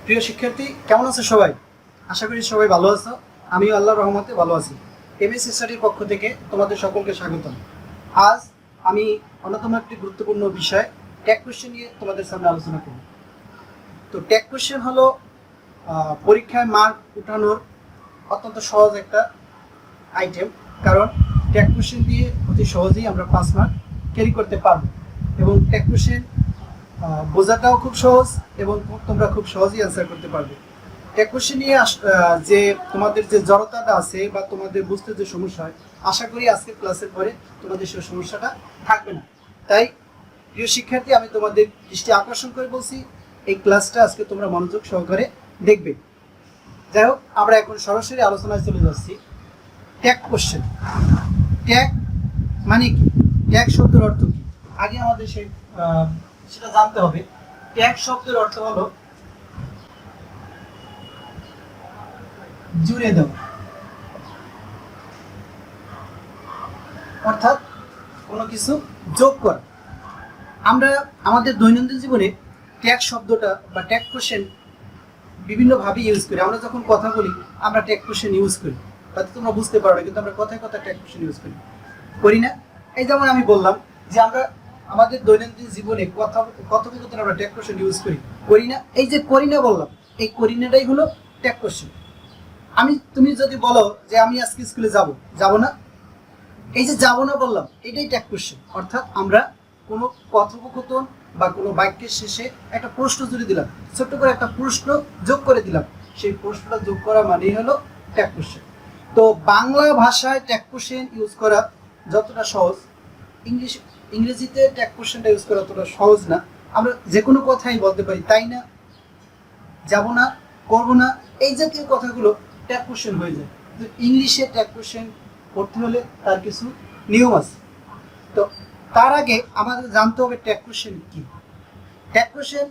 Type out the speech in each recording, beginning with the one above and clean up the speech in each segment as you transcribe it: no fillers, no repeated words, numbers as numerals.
প্রিয় শিক্ষার্থী, কেমন আছো সবাই? আশা করি সবাই ভালো আছো। আমিও আল্লাহর রহমতে ভালো আছি। এমএস স্টাডির পক্ষ থেকে তোমাদের সকলকে স্বাগতম। আজ আমি অন্যতম একটি গুরুত্বপূর্ণ বিষয় ট্যাগ কোশ্চেন নিয়ে তোমাদের সামনে আলোচনা করব। তো ট্যাগ কোশ্চেন হলো পরীক্ষায় মার্ক উঠানোর অত্যন্ত সহজ একটা আইটেম, কারণ ট্যাগ কোশ্চেন দিয়ে অতি সহজেই আমরা 5 মার্ক ক্যারি করতে পারবো এবং ট্যাগ কোশ্চেন বোঝাটাও খুব সহজ এবং তোমরা খুব সহজেই অ্যান্সার করতে পারবে। ট্যাগ কোশ্চেন নিয়ে যে তোমাদের যে জড়তাটা আছে বা তোমাদের বুঝতে যে সমস্যা হয়, আশা করি আজকের ক্লাসের পরে তোমাদের সেই সমস্যাটা থাকবে না। তাই প্রিয় শিক্ষার্থী, আমি তোমাদের দৃষ্টি আকর্ষণ করে বলছি, এই ক্লাসটা আজকে তোমরা মনোযোগ সহকারে দেখবে। যাই হোক, আমরা এখন সরাসরি আলোচনায় চলে যাচ্ছি। ট্যাগ কোশ্চেন, ট্যাগ মানে কি? ট্যাগ শব্দের অর্থ কি? আগে আমাদের সেটা জানতে হবে। ট্যাগ শব্দের অর্থ হলো জুড়ে দেওয়া, অর্থাৎ কোনো কিছু যোগ করা। আমরা আমাদের দৈনন্দিন জীবনে ট্যাগ শব্দটা বা ট্যাগ কোশ্চেন বিভিন্নভাবে ইউজ করি। আমরা যখন কথা বলি আমরা ট্যাগ কোশ্চেন ইউজ করি, তাতে তোমরা বুঝতে পারো না, কিন্তু আমরা কথায় কথায় ট্যাগ কোশ্চেন ইউজ করি না? এই যেমন আমি বললাম যে আমরা আমাদের দৈনন্দিন জীবনে কথোপকথন আমরা ট্যাগ কোশ্চেন ইউজ করি না? এই যে করি না বললাম, এই করি নাটাই হলো ট্যাগ কোশ্চেন। তুমি যদি বলো যে আমি আজকে স্কুলে যাব না, এই যে যাব না বললাম, এটাই ট্যাগ কোশ্চেন। অর্থাৎ আমরা কোনো কথোপকথন বা কোনো বাক্যের শেষে একটা প্রশ্ন জুড়ে দিলাম, ছোট্ট করে একটা প্রশ্ন যোগ করে দিলাম, সেই প্রশ্নটা যোগ করা মানেই হলো ট্যাগ কোশ্চেন। তো বাংলা ভাষায় ট্যাগ কোশ্চেন ইউজ করা যতটা সহজ, ইংরেজিতে ট্যাগ কোশ্চেনটা ইউজ করা অতটা সহজ না। আমরা যে কোনো কথাই বলতে পারি, তাই না, যাব না, করবো না, এই জাতীয় কথাগুলো ট্যাগ কোশ্চেন হয়ে যায়। তো ইংলিশে ট্যাগ কোশ্চেন করতে হলে তার কিছু নিয়ম আছে। তো তার আগে আমাদের জানতে হবে ট্যাগ কোশ্চেন কি। Tag question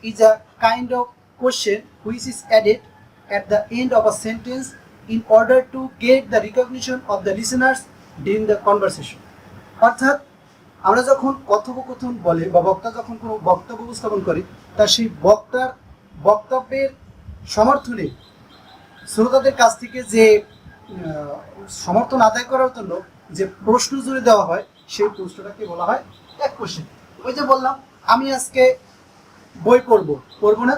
is a kind of question which is added at the end of a sentence in order to get the recognition of the listeners during the conversation. অর্থাৎ আমরা যখন কথোপকথন বলে বা বক্তা যখন কোনো বক্তব্য উপস্থাপন করে, তার সেই বক্তব্যের সমর্থনে শ্রোতাদের কাছ থেকে যে সমর্থন আদায় করার জন্য যে প্রশ্ন জুড়ে দেওয়া হয়, সেই প্রশ্নটাকে বলা হয় ট্যাগ কোশ্চেন। ওই যে বললাম আমি আজকে বই পড়বো না,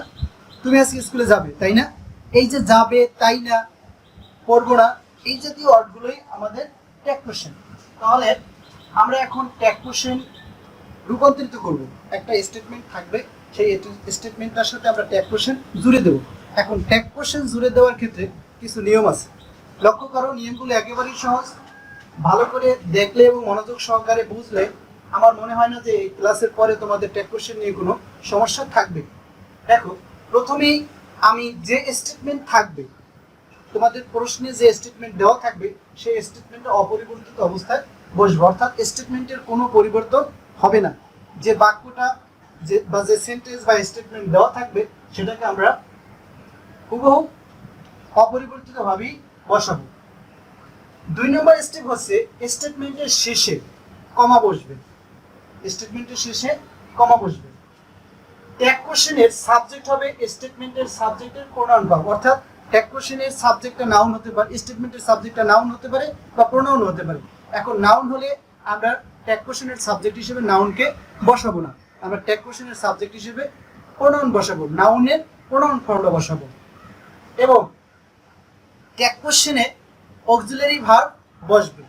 তুমি আজকে স্কুলে যাবে, তাই না? এই যে যাবে, তাই না, পড়বো না, এই জাতীয় ওয়ার্ডগুলোই আমাদের ট্যাগ কোশ্চেন। তাহলে আমরা এখন ট্যাগ কোশ্চেন রূপান্তরিত করব। একটা স্টেটমেন্ট থাকবে, সেই স্টেটমেন্টটার সাথে আমরা ট্যাগ কোশ্চেন জুড়ে দেবো। এখন ট্যাগ কোশ্চেন জুড়ে দেওয়ার ক্ষেত্রে কিছু নিয়ম আছে। লক্ষ্য করো, নিয়মগুলো একেবারেই সহজ। ভালো করে দেখলে এবং মনোযোগ সহকারে বুঝলে আমার মনে হয় না যে এই ক্লাসের পরে তোমাদের ট্যাগ কোশ্চেন নিয়ে কোনো সমস্যা থাকবে। দেখো, প্রথমেই আমি যে স্টেটমেন্ট থাকবে, তোমাদের প্রশ্নে যে স্টেটমেন্ট দেওয়া থাকবে, সেই স্টেটমেন্টটা অপরিবর্তিত অবস্থায় বসবে, অর্থাৎ স্টেটমেন্টের কোনো পরিবর্তন হবে না। যে বাক্যটা বা যে সেন্টেন্স বা স্টেটমেন্ট দেওয়া থাকবে, সেটাকে আমরা হুবহু অপরিবর্তিতভাবেই বসাবো। 2 নম্বর স্টেপ হচ্ছে স্টেটমেন্টের শেষে কমা বসবে। স্টেটমেন্টের শেষে কমা বসবে। ট্যাগ কোশ্চেনের সাবজেক্ট হবে স্টেটমেন্টের সাবজেক্টের প্রোনাউন ভার্ব, অর্থাৎ ট্যাগ কোশ্চেনের সাবজেক্টটা নাউন হতে পারে, স্টেটমেন্টের সাবজেক্টটা নাউন হতে পারে বা প্রোনাউন হতে পারে। এখন নাউন হলে আমরা ট্যাগ কোশ্চেনের সাবজেক্ট হিসেবে নাউনকে বসাবো না, আমরা ট্যাগ কোশ্চেনের সাবজেক্ট হিসেবে প্রোনাউন বসাবো, নাউনের প্রোনাউন ফর্মটা বসাবো। এবং ট্যাগ কোশ্চেনে অক্সিলারি ভার্ব বসবে।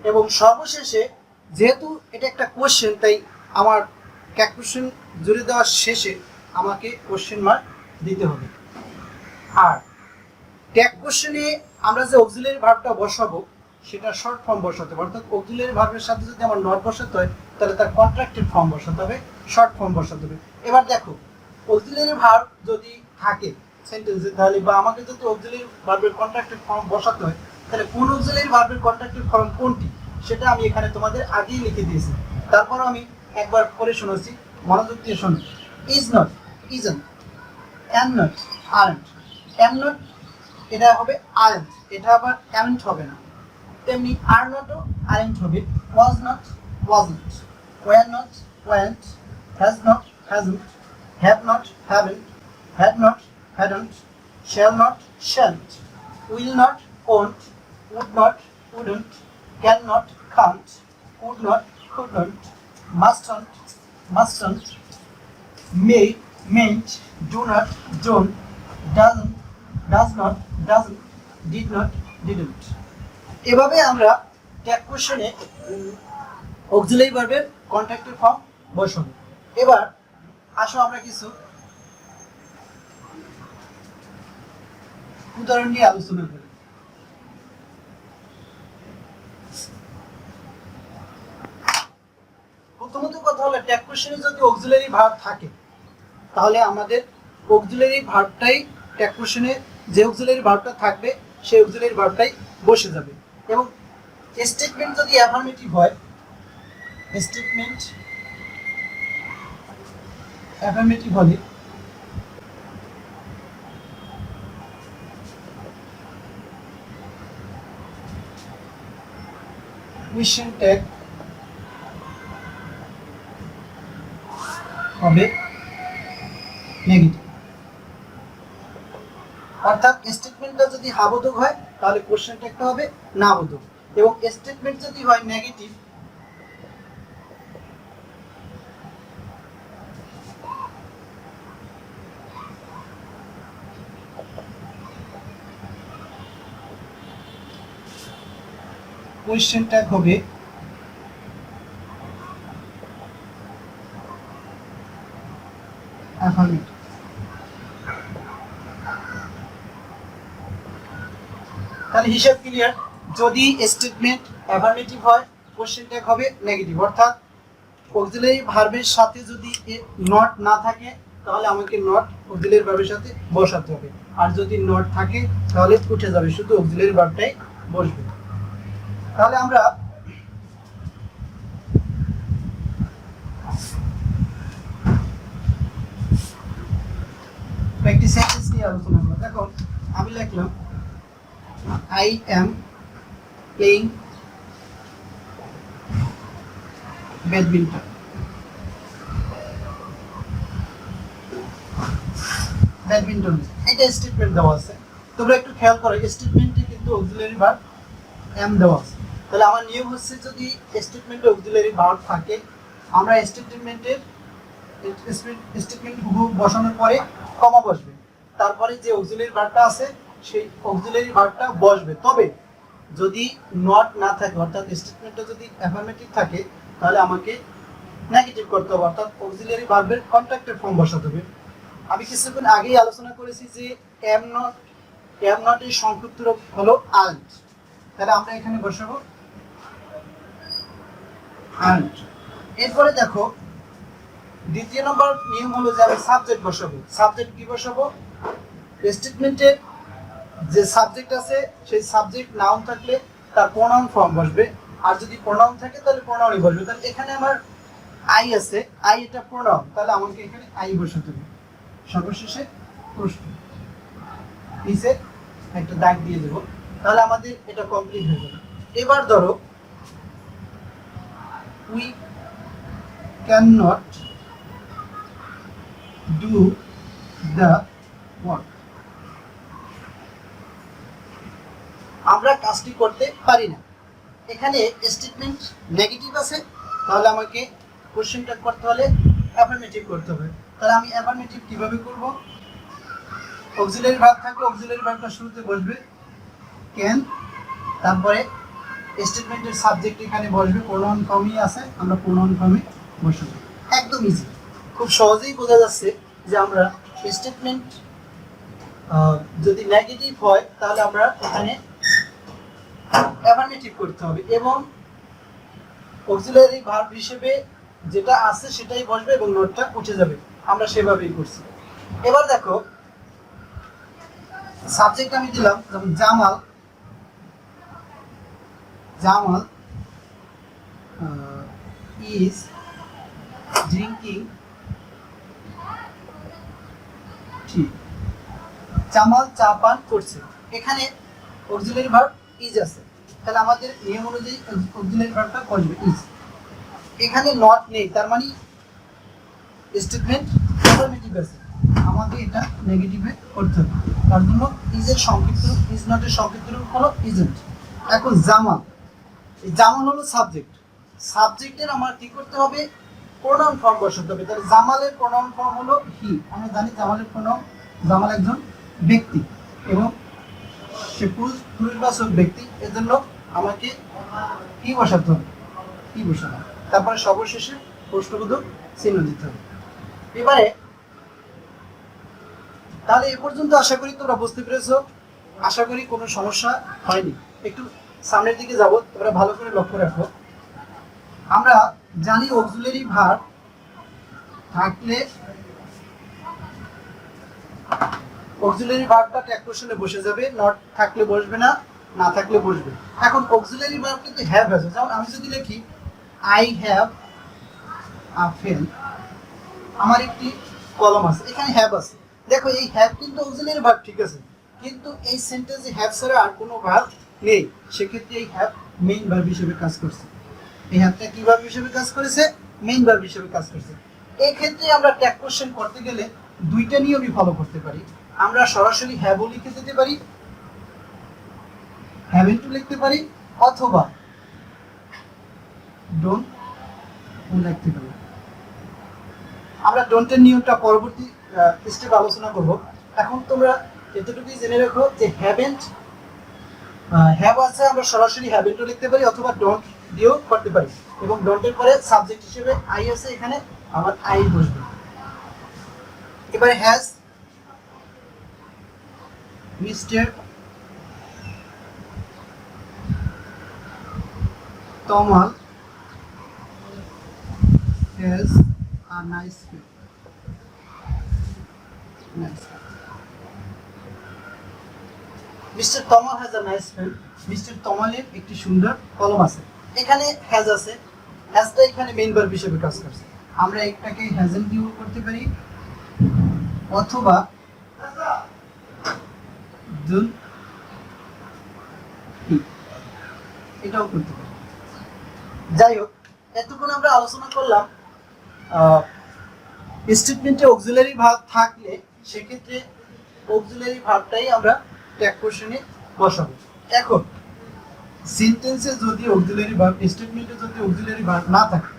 এবং সর্বশেষে, যেহেতু এটা একটা কোশ্চেন, তাই আমার ট্যাগ কোশ্চেন জুড়ে দেওয়ার শেষে আমাকে কোশ্চেন মার্ক দিতে হবে। আর ট্যাগ কোশ্চেনে আমরা যে অক্সিলারি ভার্বটা বসাবো, সেটা শর্ট ফর্ম বসাতে হবে, অর্থাৎ অক্সিলারি ভার্বের সাথে যদি আমার নট বসাতে হয়, তাহলে তার কন্ট্রাক্টেড ফর্ম বসাতে হবে, শর্ট ফর্ম বসাতে হবে। এবার দেখো, অক্সিলারি ভার্ব যদি থাকে সেন্টেন্সে, তাহলে বা আমাকে যদি অক্সিলারি ভার্বের কন্ট্রাক্টেড ফর্ম বসাতে হয়, তাহলে কোন অক্সিলারি ভার্বের কন্ট্রাক্টেড ফর্ম কোনটি, সেটা আমি এখানে তোমাদের আগেই লিখে দিয়েছি। তারপর আমি একবার পরে শোনাচ্ছি, মনোযোগ দিয়ে শোনো। Is not, isn't, am not, aren't. Am not এটা হবে আরেন্ট, এটা আবার অ্যামেন্ট হবে না। তেমনি আর নটও আরেন্ট হবে, was not, wasn't, were not, warrant, has not, hasn't, have not, haven't, had not, hadn't, shall not, shan't, will not, won't, would not, wouldn't, cannot, can't, could not, couldn't, mustn't, may, mayn't, do not, don't, doesn't, does not, doesn't, did not, didn't. এভাবে আমরা tag কোশ্চেনে auxiliary ভার্বের কন্ট্রাক্টের form বসাবো। এবার আসো আমরা কিছু উদাহরণ নিয়ে আলোচনা করি। প্রথমত কথা হলো ট্যাগ কোশ্চেনে যদি অক্সিলারি ভার্ব থাকে তাহলে আমাদের অক্সিলারি ভার্বটাই ট্যাগ কোশ্চেনে যে অক্সিলারি ভার্বটা থাকবে সেই অক্সিলারি ভার্বটাই বসে যাবে। এবং স্টেটমেন্ট যদি অ্যাফার্মেটিভ হয়, স্টেটমেন্ট অ্যাফার্মেটিভ হলে কোয়েশ্চেন ট্যাগ হবে নেগেটিভ। অর্থাৎ স্টেটমেন্টটা যদি হাবোধক হয় তাহলে কোশ্চেন ট্যাগটা হবে নাবোধক, এবং স্টেটমেন্ট যদি হয় নেগেটিভ কোশ্চেন ট্যাগ হবে অ্যাফার্মেটিভ। তাহলে হিসাব ক্লিয়ার, যদি স্টেটমেন্ট অ্যাফার্মেটিভ হয় কোশ্চেন ট্যাগ হবে নেগেটিভ, অর্থাৎ অক্সিলারি ভার্বের সাথে যদি নট না থাকে তাহলে আমাকে নট অক্সিলারি ভার্বের সাথে বসাতে হবে, আর যদি নট থাকে তাহলে উঠে যাবে, শুধু অক্সিলারি ভার্বটাই বসবে। তাহলে আমরা একটি সেন্টেন্স নিয়ে আলোচনা করব। দেখো আমি লিখলাম I am playing badminton. Badminton এটা স্টেটমেন্ট দেওয়া আছে, তোমরা একটু খেয়াল করো স্টেটমেন্টে কিন্তু অক্সিলারি ভার্ব am দেওয়া আছে। তাহলে আমার নিয়ম হচ্ছে যদি স্টেটমেন্টে অক্সিলারি ভার্ব থাকে আমরা স্টেটমেন্টের স্টেটমেন্ট বসানোর পরে কমা বসবে, তারপরে যে অক্সিলারি ভার্বটা আছে সেই অক্সিলারি ভার্বটা বসবে। তবে যদি নট না থাকে অর্থাৎ স্টেটমেন্টটা যদি অ্যাফার্মেটিভ থাকে তাহলে আমাকে নেগেটিভ করতে হবে, অর্থাৎ অক্সিলারি ভার্বের কন্ট্রাক্টের ফর্ম বসাতে হবে। আমি কিছুক্ষণ আগেই আলোচনা করেছি যে এম নট এর সংক্ষিপ্ত রূপ হলো আল্ট, তাহলে আমরা এখানে বসাবো আল্ট। এরপরে দেখো দ্বিতীয় নম্বর নিয়ম হলো যে আমি সাবজেক্ট বসাবো। সাবজেক্ট কি বসাবো? স্টেটমেন্টের যে সাবজেক্ট আছে সেই সাবজেক্ট নাউন থাকলে তার প্রোনাউন ফর্ম বসবে, আর যদি প্রোনাউন থাকে তাহলে প্রোনাউনই বসবে। তাহলে এখানে আমার আই আছে, আই এটা প্রোনাউন, তাহলে আমাকে এখানে আই বসাতে হবে। সর্বশেষে প্রশ্ন নিচে একটা দাগ দিয়ে দেব, তাহলে আমাদের এটা কমপ্লিট হয়ে যাবে। এবার ধরো we can not do the work, আমরা কাজটি করতে পারি না। এখানে স্টেটমেন্ট নেগেটিভ আছে, তাহলে আমাকে কোশ্চেনটা করতে হলে অ্যাফার্মেটিভ করতে হবে। তাহলে আমি অ্যাফার্মেটিভ কিভাবে করব? অক্সিলারি ভার্ব থাকলে অক্সিলারি ভার্বটা শুরুতে বসবে ক্যান, তারপরে স্টেটমেন্টের সাবজেক্ট এখানে বসবে, প্রোনাউন ফর্মই আছে, আমরা প্রোনাউন ফর্মে বসাবো। একদম ইজি, খুব সহজেই বোঝা যাচ্ছে যে আমরা স্টেটমেন্ট যদি নেগেটিভ হয় তাহলে আমরা এখানে অ্যাফার্মেটিভ করতে হবে, এবং অক্সিলারি ভার্ব হিসেবে যেটা আছে সেটাই বসবে এবং নোটটা উঠে যাবে। আমরা সেভাবেই করছি। এবার দেখো সাবজেক্ট আমি দিলাম যেমন জামাল, জামাল ইজ ড্রিঙ্কিং টি, জামাল চা পান করছে। এখানে অক্সিলারি ভার্ব ইজ আছে, তাহলে আমাদের নিয়ম অনুযায়ী অক্সিলারি ভার্বটা বসবে ইজ। এখানে নট নেই, তার মানে স্টেটমেন্ট অ্যাফার্মেটিভ আছে। আমাকে এটা নেগেটিভে করতে হবে। তার জন্য ইজের সংক্ষিপ্ত রূপ, ইজ নটের সংক্ষিপ্ত রূপ হলো ইজেন্ট। এখন জামাল, এই জামাল হলো সাবজেক্ট, সাবজেক্টের আমার কি করতে হবে, প্রোনাউন ফর্ম বসাতে হবে। তাহলে জামালের প্রোনাউন ফর্ম হলো হি। আমরা জানি জামালের প্রোনাউন, জামাল একজন ব্যক্তি এবং সে পুরুষবাচক ব্যক্তি, এর জন্য আমাকে কি বসাতে হবে, কি বসানো, তারপরে সর্বশেষে প্রশ্নবোধক চিহ্ন দিতে হবে। এবারে তাহলে এ পর্যন্ত আশা করি তোমরা বুঝতে পেরেছো, আশা করি কোনো সমস্যা হয়নি। একটু সামনের দিকে যাব, তোমরা ভালো করে লক্ষ্য রাখো। আমরা জানি অক্সিলারি ভার্ব থাকলে অক্সিলারি ভার্বটা ট্যাগ কোশ্চেনে বসে যাবে, নট থাকলে বসবে না, না থাকলে বসবে। এখন অক্সিলারি ভার্ব কিন্তু হ্যাভ আছে, যেমন আমি যদি লিখি আই হ্যাভ আ ফ্রেন্ড, আমার একটি কলম আছে, এখানে হ্যাভ আছে। দেখো এই হ্যাভ কিন্তু অক্সিলারি ভার্ব, ঠিক আছে, কিন্তু এই সেন্টেন্সে হ্যাভ ছাড়া আর কোনো ভার্ব নেই, সেক্ষেত্রে এই হ্যাভ মেইন ভার্ব হিসেবে কাজ করছে। এই হ্যাভটা কি ভার্ব হিসেবে কাজ করেছে, মেইন ভার্ব হিসেবে কাজ করছে। এই ক্ষেত্রে আমরা ট্যাগ কোশ্চেন করতে গেলে দুইটা নিয়মই ফলো করতে পারি। আমরা সরাসরি হ্যাভও লিখে দিতে পারি, হ্যাভেন্ট লিখতে পারি, অথবা ডোন্ট লিখতে পারি। আমরা ডোন্টের নিয়মটা পরবর্তী স্টেপ আলোচনা করব। এখন তোমরা এতটুকুই জেনে রাখো যে হ্যাভেন্ট, হ্যাভ আছে, আমরা সরাসরি হ্যাভেন্টও লিখতে পারি অথবা ডোন্ট দিয়েও করতে পারি। এবং ডোন্টের পরে সাবজেক্ট হিসেবে আই আছে, এখানে আমার আই বসবে। এবারে has mister Tamal has a nice friend. Mister Tamal has a nice friend, mister তমালের একটি সুন্দর কলম আছে। এখানে হ্যাজ আছে, হ্যাজটা এখানে মেইন ভার্ব হিসেবে কাজ করছে। আমরা একটাকে হ্যাজেন্ট দিয়েও করতে পারি অথবা don't এটাও করতে পারি। যাই হোক, এতক্ষণ আমরা আলোচনা করলাম স্টেটমেন্টে অক্সিলারি ভার্ব থাকলে সেক্ষেত্রে অক্সিলারি ভার্বটাই আমরা ট্যাগ কোশ্চেনে বসাবো। এখন সেন্টেন্সে যদি অক্সিলারি ভার্ব, স্টেটমেন্টে যদি অক্সিলারি ভার্ব না থাকে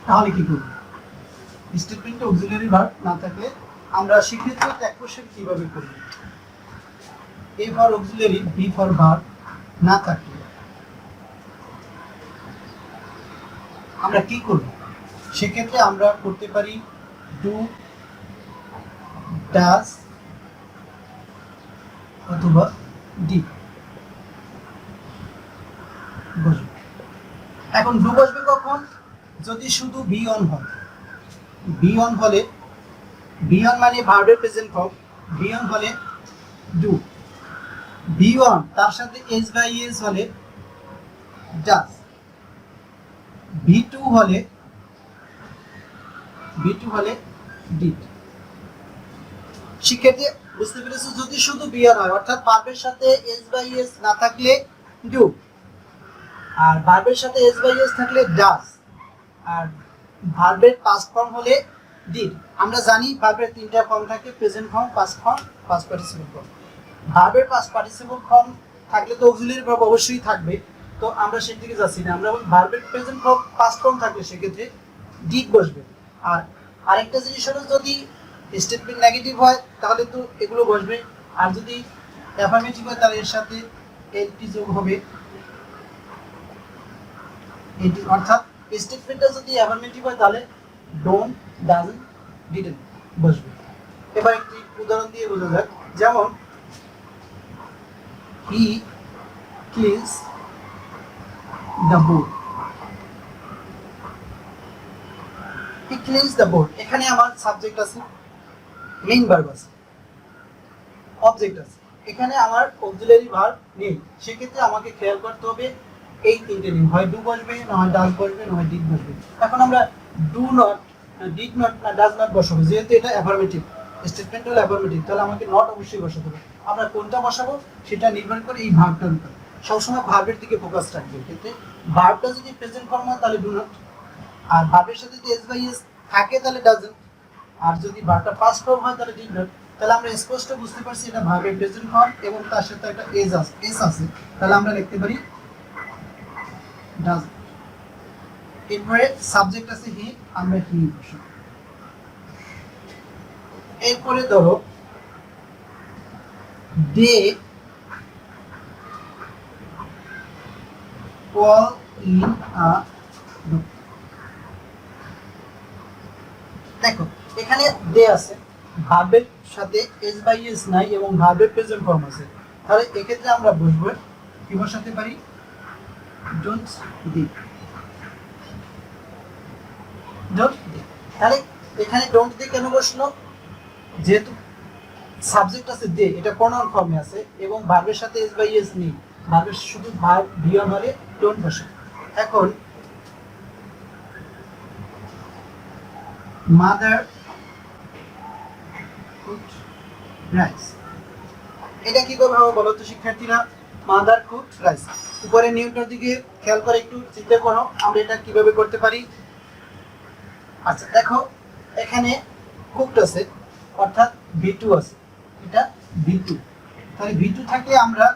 তাহলে কি করব? স্টেটমেন্টে অক্সিলারি ভার্ব না থাকলে আমরা সেক্ষেত্রে ট্যাগ কোশ্চেন কিভাবে করব? A for auxiliary, B for verb না থাকলে আমরা কি করব? সেক্ষেত্রে আমরা করতে পারি ডু, ডাজ অথবা ডি বসবে। এখন ডু বসবে কখন? যদি শুধু বি অন হয়। বি অন হলে, বি অন মানে ভার্বের প্রেজেন্ট ফর্ম, বি অন হলে ডু, বি অন তার সাথে এস বাই এস হলে ডাজ, বি টু হলে ডিড। শিক্ষার্থী বুঝতে পেরেছো? যদি শুধু বি অন হয় অর্থাৎ ভার্বের সাথে এস বাই এস না থাকলে ডু, আর ভার্বের সাথে এস বাই এস থাকলে ডাজ, আর ভার্বের পাস্ট ফর্ম হলে ডিড। আমরা জানি ভার্বের তিনটা ফর্ম থাকে, present form, past form, past participle form. ভার্বের পাস্ট পার্টিসিপল ফর্ম থাকলে তো অক্সিলারি ভার্ব অবশ্যই থাকবে, তো আমরা সেই দিকে যাচ্ছি না। আমরা ভার্বের প্রেজেন্ট ফর্ম, পাস্ট ফর্ম থাকলে সেক্ষেত্রে ডিড বসবে। আর আরেকটা জিনিস হলো যদি স্টেটমেন্ট নেগেটিভ হয় তাহলে তো এগুলো বসবে, আর যদি অ্যাফার্মেটিভ হয় তাহলে এর সাথে এলটি যোগ হবে। এটি অর্থাৎ স্টেটমেন্টটা যদি অ্যাফার্মেটিভ হয় তাহলে ডোন্ট, ডাজন্ট, ডিডন্ট বসবে। এবার একটি উদাহরণ দিয়ে বোঝা যাক, যেমন he cleans the board. He cleans the board, এখানে আমার সাবজেক্ট আছে, মেইন ভার্ব আছে, অবজেক্ট আছে, এখানে আমার অক্সিলারি ভার্ব নেই। সেক্ষেত্রে আমাকে খেয়াল করতে হবে এই তিনটে নিয়ম, হয় ডু বসবে, না হয় ডাজ বসবে, না হয় ডিড বসবে। এখন আমরা ডু নট, ডিড নট, না ডাজ নট বসাবো, যেহেতু এটা অ্যাফার্মেটিভ, স্টেটমেন্ট হলো অ্যাফার্মেটিভ, তাহলে আমাকে নট অবশ্যই বসাতে হবে। আমরা কোনটা বসাবো সেটা নির্ভর করে এই ভার্বটার উপর। সবসময় ভার্বের দিকে ফোকাস রাখবে। কিন্তু ভার্বটা যদি প্রেজেন্ট ফর্ম হয় তাহলে ডু নট, আর ভার্বের সাথে যদি এস বাই এস থাকে তাহলে ডাজন্ট, আর যদি ভার্বটা পাস্ট ফর্ম হয় তাহলে ডিড নট। তাহলে আমরা স্পষ্ট বুঝতে পারছি এটা ভার্বের প্রেজেন্ট ফর্ম এবং তার সাথে একটা এস আছে, তাহলে আমরা লিখতে পারি ডাজ। এরপরে সাবজেক্ট আছে হি, আমরা হি বসাবো। এরপরে ধরো দে call in a group। দেখো এখানে দে আছে, ভার্বের সাথে এস বাই এস নাই এবং ভার্বের প্রেজেন্ট ফর্ম আছে, তাহলে এক্ষেত্রে আমরা বসবো কি বসাতে পারি, ডোন্ট দি। ডোন্ট দি, তাহলে এখানে ডোন্ট দি কেন বসলো, যেহেতু সাবজেক্ট আছে দে, এটা প্রোনাউন ফর্মে আছে এবং ভার্বের সাথে এস বাই এস নেই, ভার্বের শুধু ভার্ব ভিওন হলে ডোন্ট বসে। এখন মাদার কুকড রাইস, এটা কি করে হবে বলো তো শিক্ষার্থীরা, মাদার কুকড রাইস। উপরে নিয়মটার দিকে খেয়াল করে একটু চিন্তা করো আমরা এটা কিভাবে করতে পারি। আচ্ছা দেখো এখানে কুকড আছে অর্থাৎ V2 আছে, এটা V2, তাহলে V2 থাকলে আমরা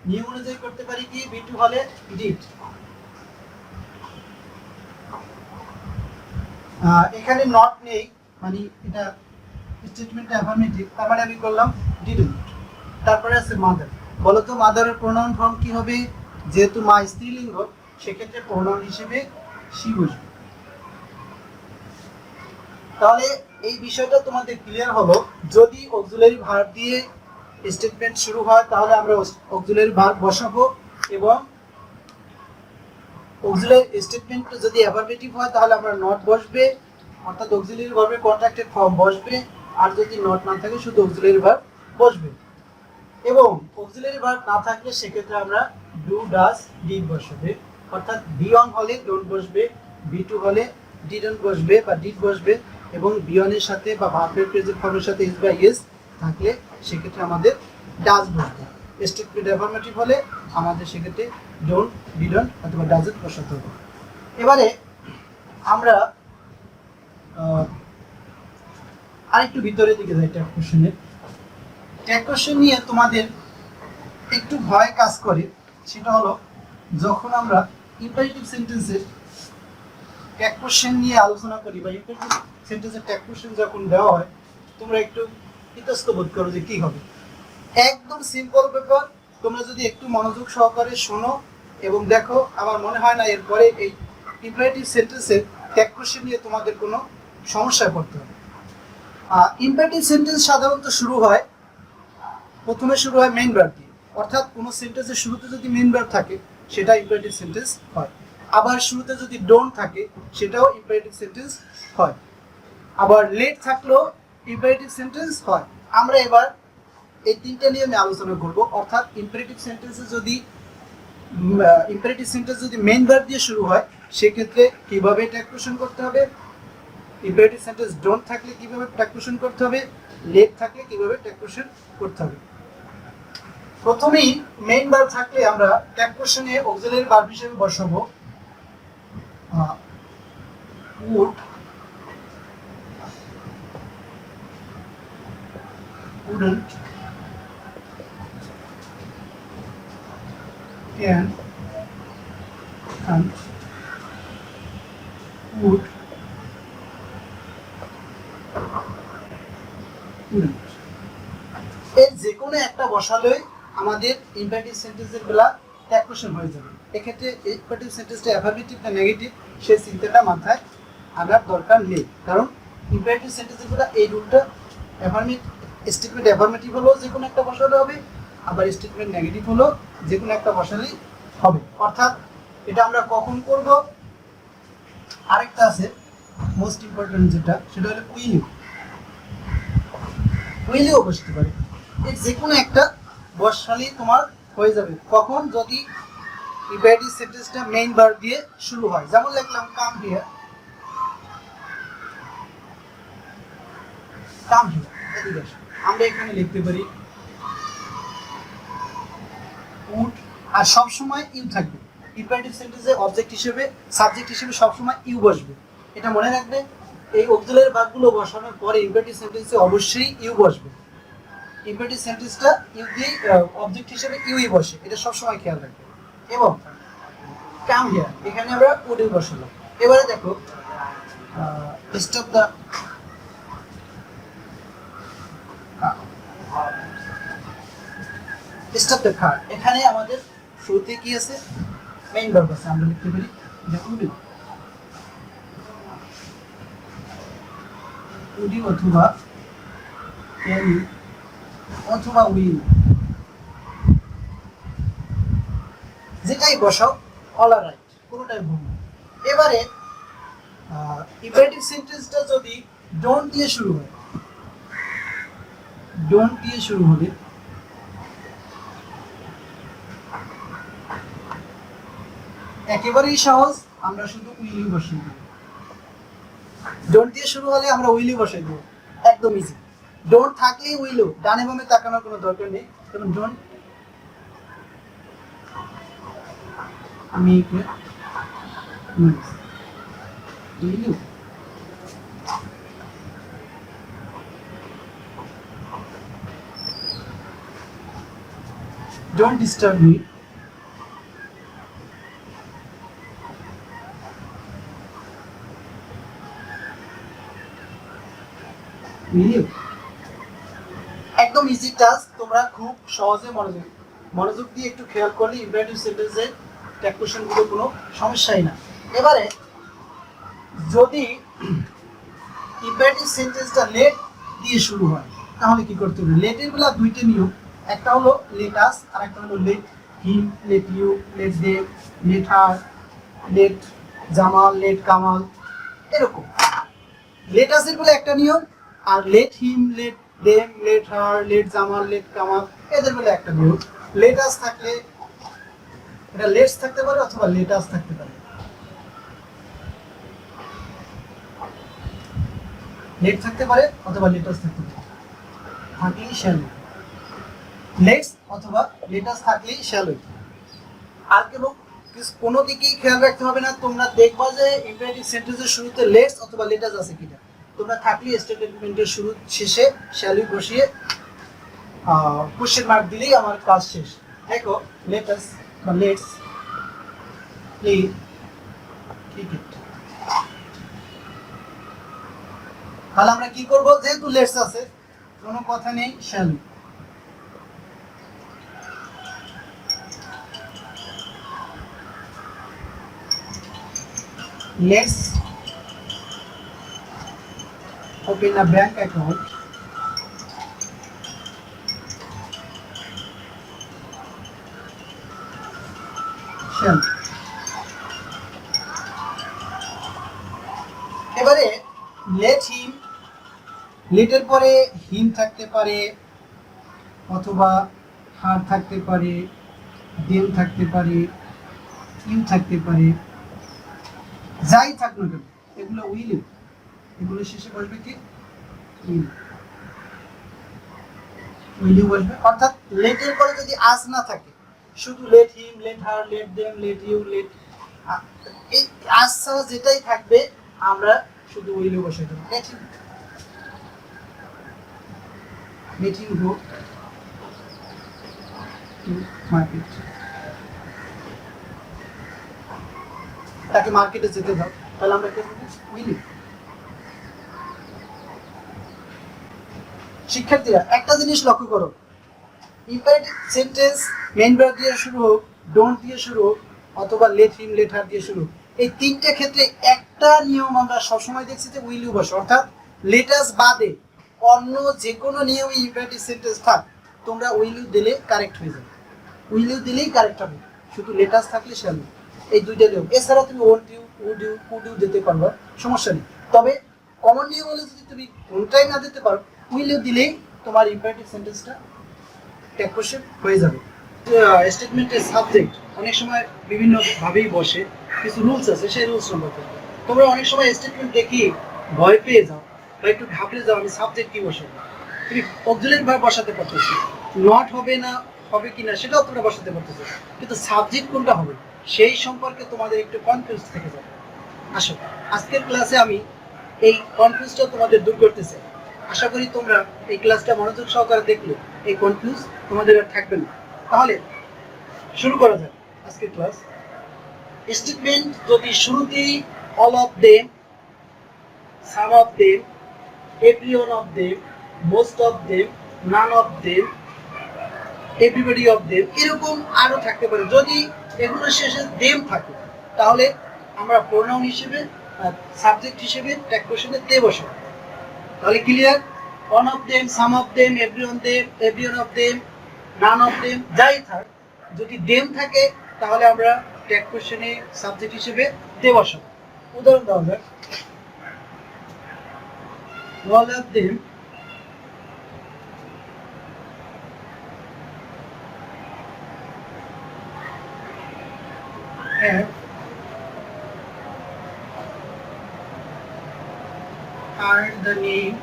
নিয়ম অনুযায়ী করতে পারি কি, V2 হলে ডিড। এখানে নট নেই, মানে এটা স্টেটমেন্টটা অ্যাফার্মেটিভ, তার মানে আমি করলাম ডিডন্ট। তারপরে আছে মাদার, বলো তো মাদারের প্রোনাউন ফর্ম কি হবে, যেহেতু মা স্ত্রীলিঙ্গ সেক্ষেত্রে প্রোনাউন হিসেবে শি বসবে। তাহলে এই বিষয়টা তোমাদের ক্লিয়ার হলো, যদি অক্সিলারি ভার্ব দিয়ে স্টেটমেন্ট শুরু হয় তাহলে আমরা অক্সিলারি ভার্ব বসাবো, এবং অক্সিলারি স্টেটমেন্ট যদি অ্যাফার্মেটিভ হয় তাহলে আমরা নট বসবে, অর্থাৎ অক্সিলারি ভার্বের কন্ট্রাক্টেড ফর্ম বসবে, আর যদি নট না থাকে শুধু অক্সিলারি ভার্ব বসবে। এবং অক্সিলারি ভার্ব না থাকলে সেক্ষেত্রে আমরা ডু ডাজ ডিড বসবে, অর্থাৎ V1 হলে ডোন্ট বসবে, V2 হলে ডিডন্ট বসবে বা ডিড বসবে, এবং V1 এর সাথে বা ভার্বের প্রেজেন্ট ফর্মের সাথে এস বাই এস থাকলে সেক্ষেত্রে আমাদের ডাজ বসবে। স্টেটমেন্ট অ্যাফার্মেটিভ হলে আমাদের সেক্ষেত্রে ডোন্ট ডিডন্ট অথবা ডাজন্ট বসাতে হবে। এবারে আমরা আরেকটু ভিতরের দিকে যাই ট্যাগ কোশ্চেনের। ট্যাগ কোশ্চেন নিয়ে তোমাদের একটু ভয় কাজ করে, সেটা হলো যখন আমরা ইম্পারেটিভ সেন্টেন্সের ট্যাগ কোশ্চেন নিয়ে আলোচনা করি বা ইম্পারেটিভ সেন্টেন্সের ট্যাগ কোশ্চেন যখন দেওয়া হয় তোমরা একটু ইতস্ত বোধ করো যে কি হবে। একদম সিম্পল ব্যাপার, তোমরা যদি একটু মনোযোগ সহকারে শোনো এবং দেখো, আমার মনে হয় না এরপরে এই ইম্পারেটিভ সেন্টেন্সের ট্যাগ কোশ্চেন নিয়ে তোমাদের কোনো সমস্যায় পড়তে হবে। ইম্পারেটিভ সেন্টেন্স সাধারণত প্রথমে শুরু হয় মেইন ভার্ব দিয়ে, অর্থাৎ কোনো সেন্টেন্সের শুরুতে যদি মেইন ভার্ব থাকে সেটা ইম্পারেটিভ সেন্টেন্স হয়, আবার শুরুতে যদি ডোন্ট থাকে সেটাও ইম্পারেটিভ সেন্টেন্স হয়, আবার লেট থাকলেও ইম্পারেটিভ সেন্টেন্স হয়। আমরা এবার এই তিনটা নিয়ে আমি আলোচনা করব, অর্থাৎ ইম্পারেটিভ সেন্টেন্স যদি মেইন ভার্ব দিয়ে শুরু হয় সেক্ষেত্রে কিভাবে ট্যাগ কোশ্চেন করতে হবে, ইম্পারেটিভ সেন্টেন্স ডোন্ট থাকলে কিভাবে ট্যাগ কোশ্চেন করতে হবে, লেট থাকলে কিভাবে ট্যাগ কোশ্চেন করতে হবে। প্রথমেই মেইন ভার্ব থাকলে আমরা ট্যাগ কোশ্চেনে অক্সিলারি ভার্ব হিসেবে বসাবো would, wouldn't, can, can't, would, wouldn't। এর যে কোনো একটা বসালেই আমাদের ইম্পারেটিভ সেন্টেন্সের বেলা ট্যাগ কোশ্চেন হয়ে যাবে। এক্ষেত্রে ইম্পারেটিভ সেন্টেন্সটা অ্যাফার্মেটিভ না নেগেটিভ সেই চিন্তাটা মাথায় আনার দরকার নেই, কারণ ইম্পারেটিভ সেন্টেন্সের বেলা এই রুলটা স্টেটমেন্ট অ্যাফার্মেটিভ হলেও যে কোনো একটা বসালে হবে, আবার স্টেটমেন্ট নেগেটিভ হলেও যে কোনো একটা বসালেই হবে। অর্থাৎ এটা আমরা কখন করব, আরেকটা আছে মোস্ট ইম্পর্টেন্ট যেটা, সেটা হলো উইলিও বসতে পারে, এর যে কোনো একটা বসালেই তোমার হয়ে যাবে। কখন, যদি ইম্পারেটিভ সেন্টেন্সটা মেইন ভার্ব দিয়ে শুরু হয়, যেমন লিখলাম কাম হিয়ার, কাম হিয়ার, এদিকে আসো। আমরা এখানে লিখতে পারি উড, আর সব সময় ইউ থাকবে ইম্পারেটিভ সেন্টেন্সে, অবজেক্ট হিসেবে সাবজেক্ট হিসেবে সব সময় ইউ বসবে, এটা মনে রাখবে। এই অক্সিলারি ভার্বগুলো বসানোর পরে ইম্পারেটিভ সেন্টেন্সে অবশ্যই ইউ বসবে। ইম্পারেটিভ সেন্টেন্সটা ইউ দিয়ে অবজেক্ট হিসেবে ইউই বসে, এটা সবসময় খেয়াল রাখবে। এবং কাম হিয়ার, এখানে আমরা উড ইউ বসালাম। এবারে দেখো stop the stop the car, এখানে আমাদের শুরুতে কি আছে, মেইন ভার্ব আছে, আমরা লিখতে পারি দেখো উড ইউ অথবা ক্যান ইউ অথবা উইল, যেটাই বসাও অল আর রাইট, কোনোটাই ভুল না। এবারে ইম্পারেটিভ সেন্টেন্সটা যদি ডোন্ট দিয়ে শুরু হয়, ডোন্ট দিয়ে শুরু হলে একেবারেই সহজ, আমরা শুধু উইল ইউ বসিয়ে দেব। ডোন্ট দিয়ে শুরু হলে আমরা উইল ইউ বসাই দেব, একদম ইজি। ডোন্ট থাকলেই উইল ইউ, ডানে বামে তাকানোর কোনো দরকার নেই। যেমন don't make a noise, will you? Don't disturb me. Will you? একদম ইজি টাস্ক, তোমরা খুব সহজে মনোযোগ দিয়ে একটু খেয়াল করলে ইম্পারেটিভ সেন্টেন্সে ট্যাগ কোশ্চেনগুলো কোনো সমস্যাই না। এবারে যদি ইম্পারেটিভ সেন্টেন্সটা লেট দিয়ে শুরু হয় তাহলে কি করতে হবে? লেটের বেলা দুইটা নিয়ম, একটা হলো লেট আস আর একটা হলো let him, let you, let them, let her, let Jamal, let Kamal, এরকম। লেট আসের বেলা একটা নিয়ম, আর let him, let them, let her, let Jamal, let Kamal, এদের বেলা একটা নিয়ম। লেট আস থাকলে এটা লেটস থাকতে পারে অথবা লেটাস থাকতে পারে। লেট থাকতে পারে অথবা লেটাস থাকতে পারে, থাকলেই শ্যাল। লেটস অথবা লেটাস থাকলেই শ্যাল। আর কোনো দিকেই খেয়াল রাখতে হবে না, তোমরা দেখবা যে ইম্পারেটিভ সেন্টেন্সের শুরুতে লেটস অথবা লেটাস আছে কিনা। তোমরা থাকলে স্টেটমেন্টের শুরু শেষে শ্যাল বসিয়ে কোশ্চেন মার্ক দিলেই আমার কাজ শেষ। দেখো লেটাস বা লেটস প্লে ক্রিকেট, তাহলে আমরা কি করব? যেহেতু লেটস আছে কোনো কথা নেই, shall. Let's open a bank account shall। এবারে লেট হিম, লেটের পরে হিম থাকতে পারে অথবা হার থাকতে পারে, দেম থাকতে পারে, ইউ থাকতে পারে, যাই থাক না কেন এগুলো উইল ইউ, এগুলো শেষে বসবে কি উইল ইউ বসবে। অর্থাৎ লেটের পরে যদি আস না থাকে, শুধু let him, let her, let them, let you, let, এই আস ছাড়া যেটাই থাকবে আমরা শুধু উইল ইউ বসাই দেবো। let him go to market, তাকে মার্কেটে যেতে দাও, তাহলে আমরা কি বলবো? Will you. শিক্ষার্থীরা একটা জিনিস লক্ষ্য করো, ইম্পারেটিভ সেন্টেন্স মেইন ভার্ব দিয়ে শুরু হোক, ডোন্ট দিয়ে শুরু হোক অথবা লেট হিম, লেট হার দিয়ে শুরু হোক, এই তিনটে ক্ষেত্রে একটা নিয়ম আমরা সবসময় দেখছি যে উইল ইউ বসে। অর্থাৎ লেটাস বাদে অন্য যে কোনো নিয়মে ইম্পারেটিভ সেন্টেন্স থাক, তোমরা উইল ইউ দিলে কারেক্ট হয়ে যাবে, উইল ইউ দিলেই কারেক্ট হবে। শুধু লেটাস থাকলে শ্যাল, এই দুইটা নিয়ম। এছাড়া তুমি won't you, would you, could you দিতে পারবা, সমস্যা নেই। তবে কমন নিয়ম হলে যদি তুমি কোনটাই না দিতে পারো, উইল ইউ দিলেই তোমার ইম্পারেটিভ সেন্টেন্সটা ট্যাগ কোশ্চেন হয়ে যাবে। স্টেটমেন্টের সাবজেক্ট অনেক সময় বিভিন্ন ভাবেই বসে, কিছু রুলস আছে, সেই রুলস সম্পর্কে তোমরা অনেক সময় স্টেটমেন্ট দেখি ভয় পেয়ে যাও বা একটু ঘাবড়ে যাও, আমি সাবজেক্ট কি বসাবো। তুমি অক্সিলারি ভার্ব বসাতে পারতেছো, নট হবে না হবে কিনা সেটাও তোমরা বসাতে পারতেছো, কিন্তু সাবজেক্ট কোনটা হবে সেই সম্পর্কে তোমাদের একটু কনফিউজ থেকে যাবে। আসো আজকের ক্লাসে আমি এই কনফিউজটা তোমাদের দূর করতেছে। আশা করি তোমরা এই ক্লাসটা মনোযোগ সহকারে দেখলে এই কনফিউজ তোমাদের আর থাকবে না। তাহলে শুরু করা যাক আজকের ক্লাস। স্টেটমেন্ট যদি শুরুতেই all of them, some of them, every one of them, most of them, none of them, everybody of them এরকম আরো থাকতে পারে, যদি এগুলোর শেষে দেম থাকে তাহলে আমরা প্রোনাউন হিসেবে সাবজেক্ট হিসেবে ট্যাগ কোশ্চেনে দে বসাবো। তাহলে clear? One of them, some of them, every one of them, none of them যাই থাক, যদি দেম থাকে তাহলে আমরা ট্যাগ কোশ্চেনে সাবজেক্ট হিসেবে দে বসাবো। উদাহরণ দেওয়া যাক, all of them have heard the name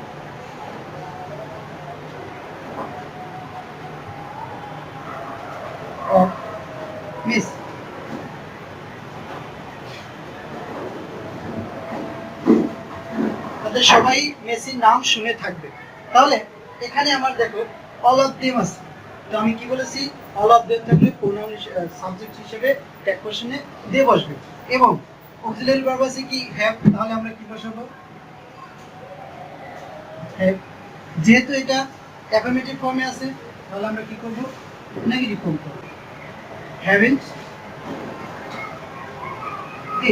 of Miss. তাদের সবাই মেসির নাম শুনে থাকবে। তাহলে এখানে আমার দেখো অল অফ দেম আছে, তো আমি কি বলেছি, অল অফ দেম থাকলে প্রোনাউন সাবজেক্ট হিসেবে ট্যাগ কোশ্চেনে দে বসবে, এবং অক্সিলারি ভার্ব আছে কি হ্যাভ, তাহলে আমরা কি বসাবো হ্যাভ। যেহেতু এটা অ্যাফার্মেটিভ ফর্মে আছে তাহলে আমরা কি করব, নেগেটিভ ফর্ম করব, হ্যাভেন্ট দে।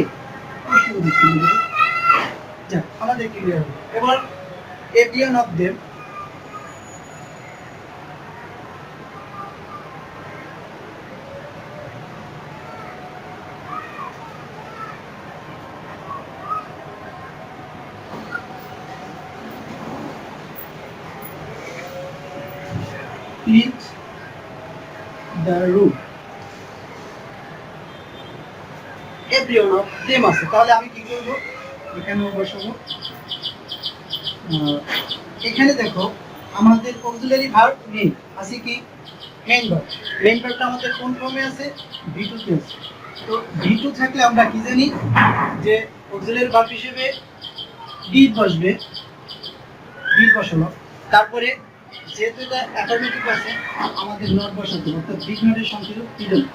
আমাদের ক্লিয়ার হবে। এবার every one of them, cleaned the room, every one of them আছে, তাহলে আমি কি করব, এখানে বসাবো। এখানে দেখো আমাদের অক্সিলারি ভার্ব নেই, আছে কি মেইন ভার্ব। মেইন ভার্বটা আমাদের কোন ফর্মে আছে, ভি2 তে আছে। তো ভি2 থাকলে আমরা কি জানি যে অক্সিলারি ভার্ব হিসেবে ডিড বসবে, ডিড বসালো, তারপরে যেহেতু এটা অ্যাফার্মেটিভ আছে আমাদের নট বসাতে হবে, অর্থাৎ ডিড নটের সংক্ষেপ ডিডন্ট,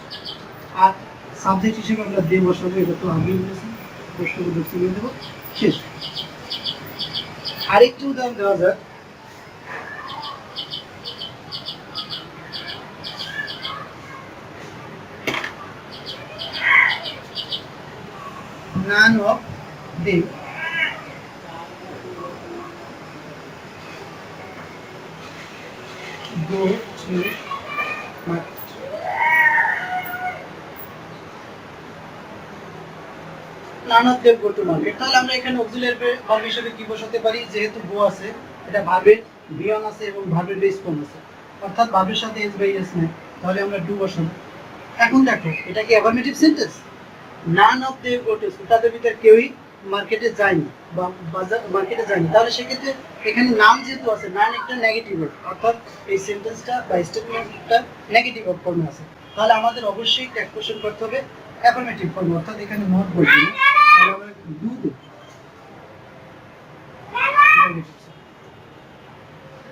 আর সাবজেক্ট হিসেবে আমরা দে বসাবো, এটা তো আগেই বলেছি, প্রশ্নগুলো চিনিয়ে দেবো, শেষ। আরেকটি উদাহরণ দেওয়া যাক, none of them go to market. None of them go to market, তাহলে আমরা এখানে অক্সিলারি ভার্ব হিসেবে কি বসাতে পারি, যেহেতু গো আছে এটা ভার্বের বিয়ন আছে এবং ভার্বের বেস ফর্ম আছে, অর্থাৎ ভার্বের সাথে এস বাই এস নেই, তাহলে আমরা ডু বসাবো। এখন দেখো এটা কি affirmative sentence, none of them go to school, তাদের ভিতরে কেউই মার্কেটে যায়নি বা বাজার মার্কেটে যায়নি, তাহলে সেক্ষেত্রে এখানে নাম যেহেতু আছে, নান একটা নেগেটিভ ওয়ার্ড, অর্থাৎ এই সেন্টেন্সটা বা স্টেটমেন্টটা নেগেটিভ ফর্মে আছে, তাহলে আমাদের অবশ্যই ট্যাগ কোশ্চেন করতে হবে অ্যাফার্মেটিভ ফর্মে, অর্থাৎ এখানে নট বলবো না, তাহলে আমরা ডু দেব।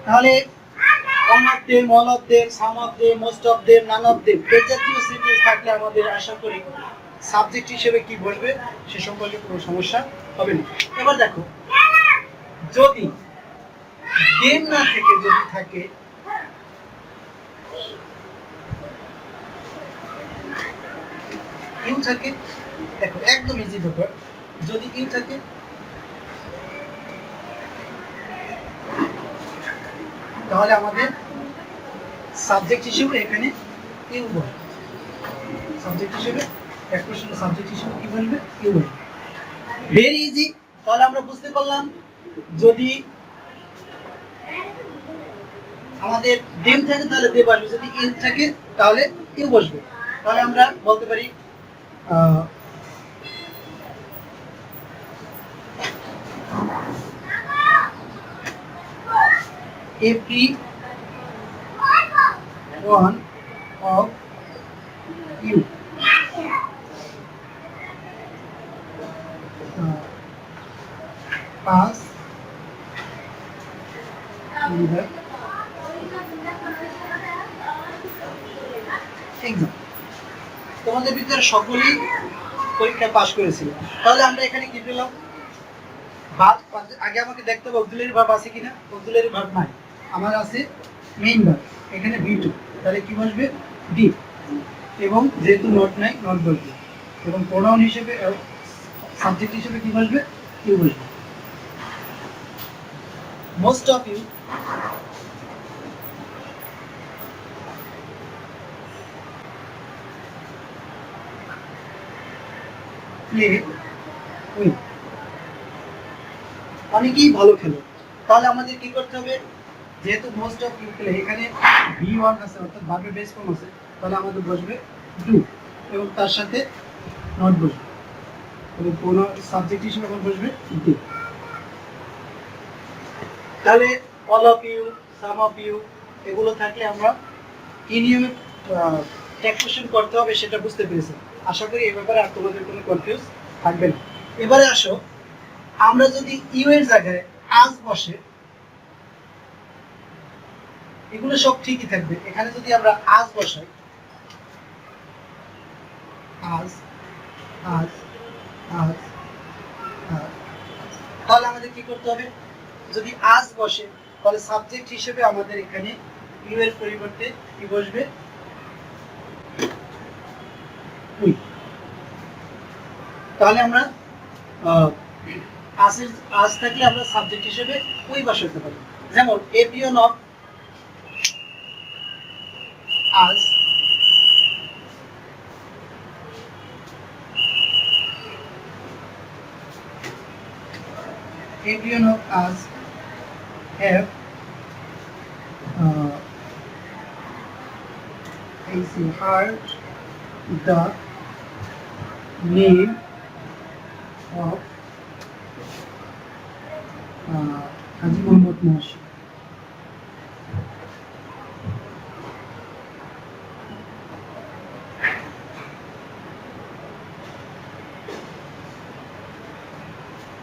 তাহলে one of them, all of them, some of them, most of them, none of them এই জাতীয় সেন্টেন্স থাকলে আমাদের আশা করি সাবজেক্ট হিসেবে কি বসবে সে সম্পর্কে কোনো সমস্যা হবে না। এবার দেখো যদি দেম না থেকে যদি থাকে ইউ থাকে, দেখো একদম ইজি ব্যাপার, যদি ইউ থাকে তাহলে আমাদের সাবজেক্ট হিসেবে এখানে ইউ বলবে, সাবজেক্ট হিসেবে এক কোশ্চেনের সাবজেক্ট হিসেবে কি বলবে, ইউ বলবে। ভেরি ইজি, তাহলে আমরা বুঝতে পারলাম যদি আমাদের দেম থাকে তাহলে দে বসবে, যদি ইউ থাকে তাহলে ইউ বসবে, তাহলে আমরা বলতে পারি every one of you pass exam. তোমাদের ভিতরে সকলেই পরীক্ষা পাস করেছিল, তাহলে আমরা এখানে কি পেলাম? ভার্ব। আগে আমাকে দেখতে হবে অক্সিলারি ভার্ব আছে কিনা। অক্সিলারি ভার্ব নাই, আমার আছে মেইন ভার্ব, এখানে V2, তাহলে কি বসবে? ডি। এবং যেহেতু নট নাই, নট বসবে। এবং প্রোনাউন হিসেবে সাবজেক্ট হিসেবে কি বসবে? ইউ বসবে। Most of you play win, অনেকেই ভালো খেলো। তাহলে আমাদের কি করতে হবে? যেহেতু মোস্ট অফ ইউ প্লে, এখানে V1 আছে অর্থাৎ ভার্বের বেস ফর্ম আছে, তাহলে আমাদের বসবে ডু এবং তার সাথে নট বসবে এবং কোন সাবজেক্ট হিসেবে এখন বসবে ডি। তাহলে all of you, some of you এগুলো থাকলে আমরা কি নিয়মে ট্যাগ কোশ্চেন করতে হবে সেটা বুঝতে পেরেছি। আশা করি এই ব্যাপারে আর তোমাদের কোনো কনফিউজ থাকবে না। এবারে আসো, আমরা যদি ইউ এর জায়গায় আজ বসে, এগুলো সব ঠিকই থাকবে। এখানে যদি আমরা আজ বসাই, আজ আজ আজ আজ, তাহলে আমাদের কি করতে হবে? যদি আজ বসে তাহলে সাবজেক্ট হিসেবে আমাদের এখানে ইউ এর পরিবর্তে কি বসবে? উই। তাহলে আমরা আজ থাকলে আমরা সাবজেক্ট হিসেবে উই বসাতে পারি। যেমন এ পিওন অফ আজ everyone of us have heard the name of Haji Muhammad Moshi.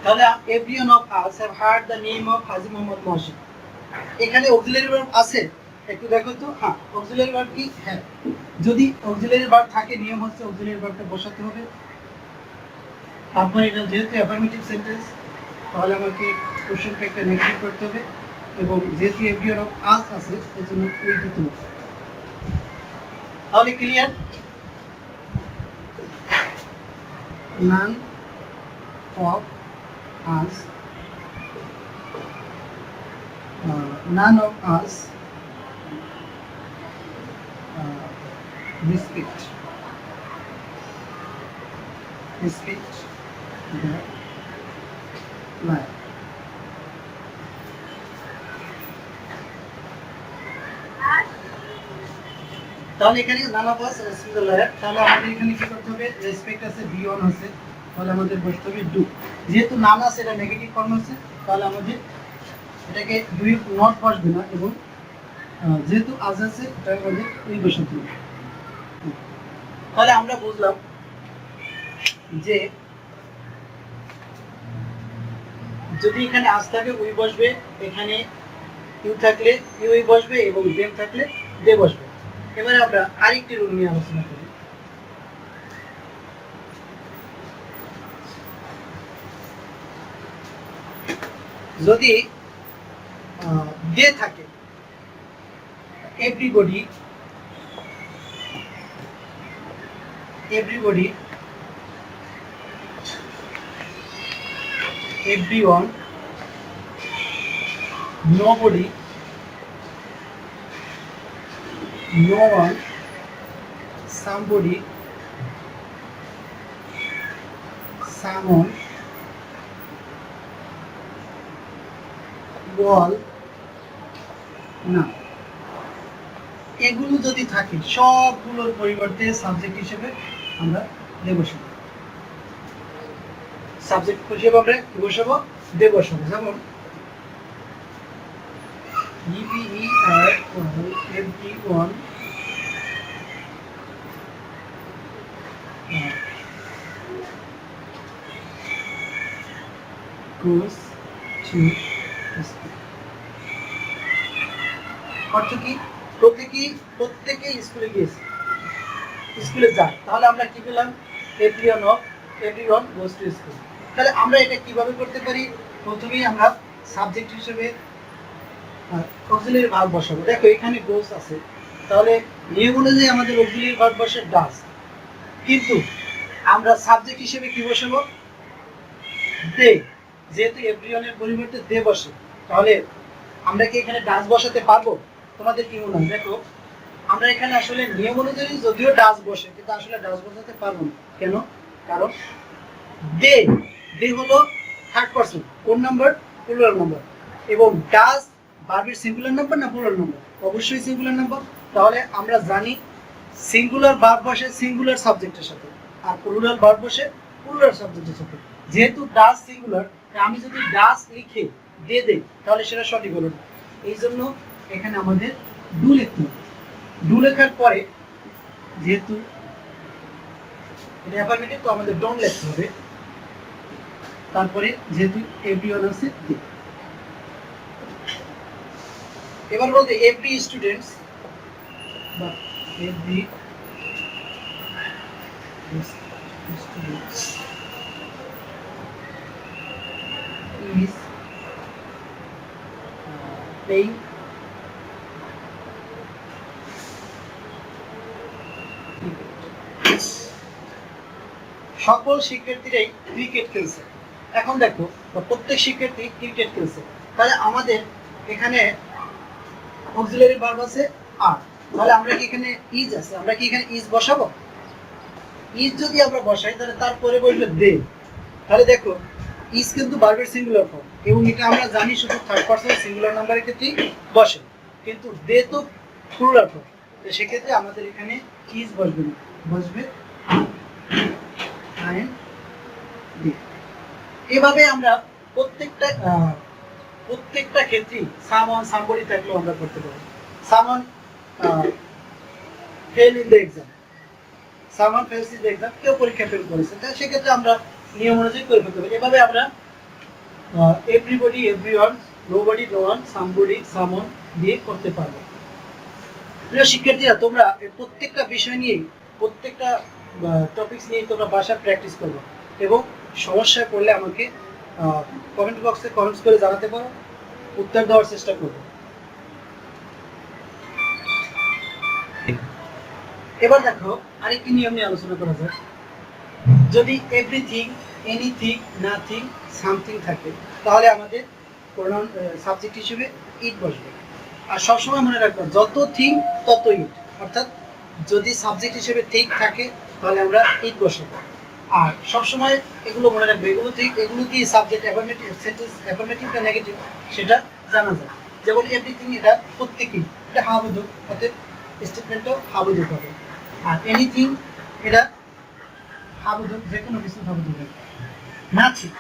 তাহলে everyone of us have heard the name of Haji Muhammad Moshi। এখানে অক্সিলারি ভার্ব আছে, একটু দেখো তো। হ্যাঁ, অক্সিলারি ভার্ব কি? হ্যাঁ, যদি অক্সিলারি ভার্ব থাকে নিয়ম হচ্ছে অক্সিলারি ভার্বটা বসাতে হবে। তারপর এটা যেহেতু অ্যাফার্মেটিভ সেন্টেন্স, তাহলে আমাকে কোশ্চেনটা একটা নেগেটিভ করতে হবে এবং যেহেতু everyone of us আছে এজন্য এই দিতে হবে। তাহলে clear? none of us none of us respect the life। তাহলে এখানে none of us respect the life, তাহলে আমাদের এখানে কি করতে হবে? রেসপেক্ট আছে, V1 আছে, তাহলে আমাদের বসতে হবে ডু। যেহেতু নাম আছে, এটা নেগেটিভ ফর্ম আছে, তাহলে আমাদের এটাকে ডু নট বসবে না এবং যেহেতু আজ আছে এটা আমাদের উই বসাতে হবে। তাহলে আমরা বুঝলাম যে যদি এখানে আজ থাকে উই বসবে, এখানে ইউ থাকলে ইউই বসবে এবং দেম থাকলে দে বসবে। এবারে আমরা আরেকটি রুল নিয়ে আলোচনা করি। যদি দে থাকে, everybody everyone, nobody, no one, somebody, someone, all, না, এগুলো যদি থাকে সবগুলোর পরিবর্তে সাবজেক্ট হিসেবে আমরা দে বসাবো। সাবজেক্ট হিসেবে আমরা কি বসাবো? দে বসাবো। যেমন everyone goes অর্থ কি? প্রত্যেকেই স্কুলে গিয়েছে, স্কুলে যায়। তাহলে আমরা কি পেলাম? Everyone goes to school. তাহলে আমরা এটা কিভাবে করতে পারি? প্রথমেই আমরা সাবজেক্ট হিসেবে অক্সিলারি ভার্ব বসাবো। দেখো এখানে গোজ আছে, তাহলে নিয়ম অনুযায়ী আমাদের অক্সিলারি ভার্ব বসে ডাজ, কিন্তু আমরা সাবজেক্ট হিসেবে কি বসাবো? দে। যেহেতু এভরিওয়ানের পরিবর্তে দে বসে, তাহলে আমরা কি এখানে ডাজ বসাতে পারবো? তোমাদের কি মনে হয়? দেখো আমরা এখানে আসলে নিয়ম অনুযায়ী যদিও ডাজ বসে, কিন্তু আসলে ডাজ বসাতে পারবো না। কেন? কারণ দে দে হলো থার্ড পারসন, কোন নাম্বার? Plural number. এবং ডাজ ভার্বের সিঙ্গুলার নাম্বার না প্লুরাল নাম্বার? অবশ্যই সিঙ্গুলার নাম্বার। তাহলে আমরা জানি সিঙ্গুলার ভার্ব বসে সিঙ্গুলার সাবজেক্টের সাথে, আর প্লুরাল ভার্ব বসে প্লুরাল সাবজেক্টের সাথে। যেহেতু ডাজ সিঙ্গুলার, আমি যদি ডাজ লিখে দে দেই তাহলে সেটা সঠিক হলো না। এই জন্য এখানে আমাদের ডু লিখতে হবে। ডু লেখার পরে যেহেতু এটা অ্যাফার্মেটিভ, তো আমাদের ডোন্ট লিখতে হবে। তারপরে যেহেতু এভরিওয়ান আছে, এবার বলতে এভরি স্টুডেন্টস বা এভরি স্টুডেন্টস is playing সকল শিক্ষার্থীরাই ক্রিকেট খেলছে। এখন দেখো প্রত্যেক শিক্ষার্থী ক্রিকেট খেলছে, তাহলে আমাদের এখানে অক্সিলারি ভার্ব আছে আর, তাহলে আমরা কি এখানে ইজ আছে, আমরা কি এখানে ইজ বসাবো? ইজ যদি আমরা বসাই তাহলে তারপরে বলবে দে। তাহলে দেখো ইজ কিন্তু ভার্বের সিঙ্গুলার ফর্ম, এবং এটা আমরা জানি শুধু থার্ড পারসন সিঙ্গুলার নাম্বারের ক্ষেত্রেই বসে, কিন্তু দে তো প্লুরাল ফর্ম। তো সেক্ষেত্রে আমাদের এখানে ইজ বসবে না, বসবে আইএন ডি। এভাবে আমরা প্রত্যেকটা ক্ষেত্রেই সামওয়ান সামবডি থাকলেও আমরা করতে পারি। Someone fail in the exam, someone fails in the exam, কেউ পরীক্ষা ফেল করেছে, তাহলে সেক্ষেত্রে আমরা নিয়ম অনুযায়ী করে ফেলতে পারি। এভাবে আমরা everybody, everyone, nobody, no one, somebody, someone দিয়ে করতে পারবো। প্রিয় শিক্ষার্থীরা, তোমরা প্রত্যেকটা বিষয় নিয়ে, প্রত্যেকটা টপিকস নিয়ে তোমরা বাসায় প্র্যাকটিস করবে, এবং সমস্যায় পড়লে আমাকে কমেন্ট বক্সে কমেন্টস করে জানাতে পারো, উত্তর দেওয়ার চেষ্টা করবো। এবার দেখো আরেকটি নিয়ম নিয়ে আলোচনা করা যায়। যদি এভরিথিং, এনিথিং, নাথিং, সামথিং থাকে, তাহলে আমাদের প্রোনাউন সাবজেক্ট হিসেবে ইট বসবে। আর সবসময় মনে রাখবো যত থিং তত ইট, অর্থাৎ যদি সাবজেক্ট হিসেবে থিং থাকে তাহলে আমরা ইট বসাবো। আর সবসময় এগুলো মনে রাখবে, এগুলো কি সাবজেক্ট অ্যাফার্মেটিভ, সেন্টেন্স অ্যাফার্মেটিভ না নেগেটিভ সেটা জানা যায়। যেমন এভরিথিং, এটা প্রত্যেকেই, এটা হাবোধক, অর্থাৎ স্টেটমেন্টও হাবোধক হবে। আর এনিথিং এটা হাবোধক, যে কোনো কিছু হাবোধক হবে। নাথিং